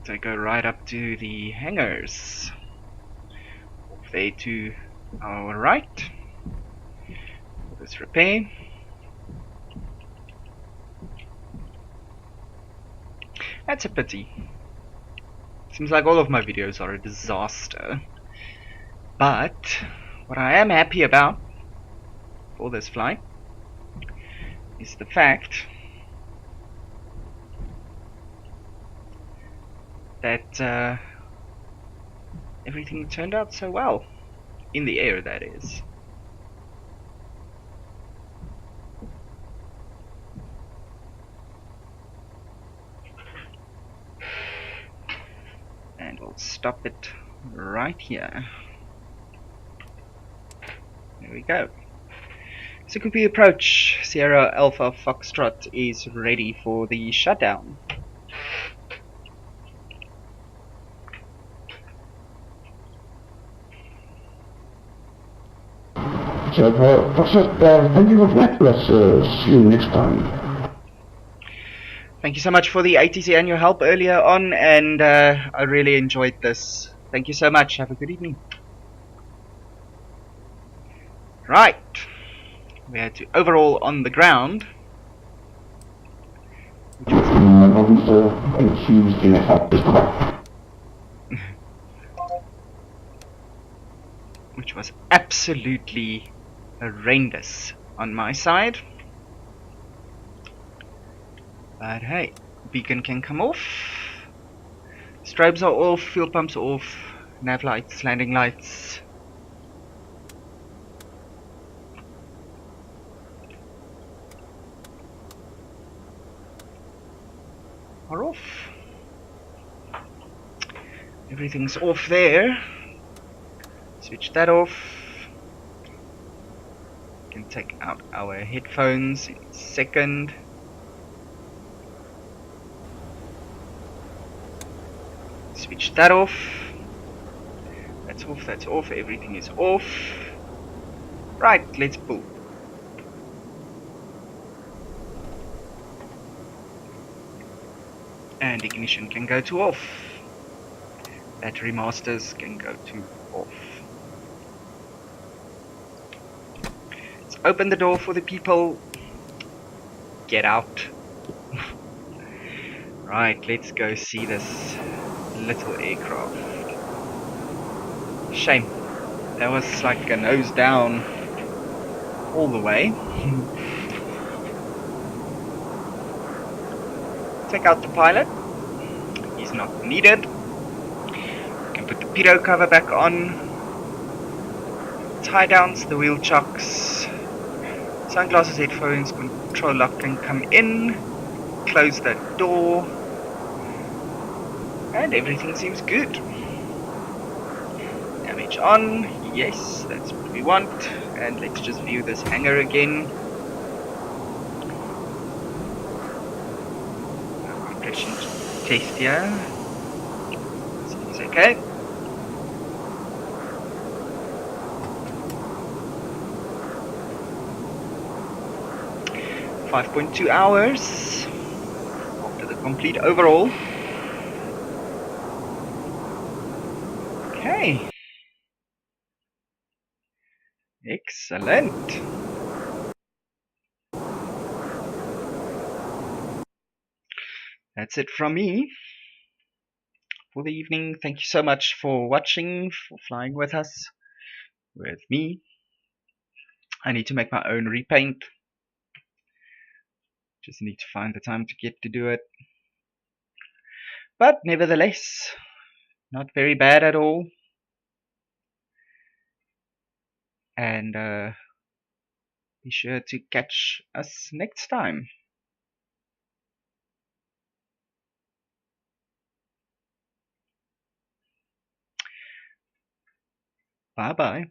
S1: So go right up to the hangars. There to our right. Let's repair. That's a pity. Seems like all of my videos are a disaster. But what I am happy about for this flight is the fact that everything turned out so well. In the air, that is. we'll stop it right here. There we go. Sikhupe approach. Sierra Alpha Foxtrot is ready for the shutdown.
S2: So, thank you for that. Let's see you next time.
S1: Thank you so much for the ATC and your help earlier on, and I really enjoyed this. Thank you so much. Have a good evening. Right. We had to overall on the ground, which was absolutely horrendous on my side. But hey, beacon can come off. Strobes are off, fuel pumps off, nav lights, landing lights. Are off. Everything's off there. Switch that off. We can take out our headphones in a second. Switch that off. That's off, that's off, everything is off. Right, let's pull. And ignition can go to off. Battery masters can go to off. Let's open the door for the people. Get out. Right, let's go see this little aircraft. Shame. That was like a nose down all the way. Take out the pilot. He's not needed. We can put the pitot cover back on. Tie downs the wheel chocks. Sunglasses, headphones, control lock can come in. Close that door. And everything seems good. Damage on. Yes, that's what we want. And let's just view this hangar again. Compression test here. Seems okay. .2 hours after the complete overhaul. Okay. Excellent. That's it from me for the evening. Thank you so much for watching, for flying with us, with me. I need to make my own repaint. Just need to find the time to get to do it. But nevertheless, not very bad at all. And be sure to catch us next time. Bye bye.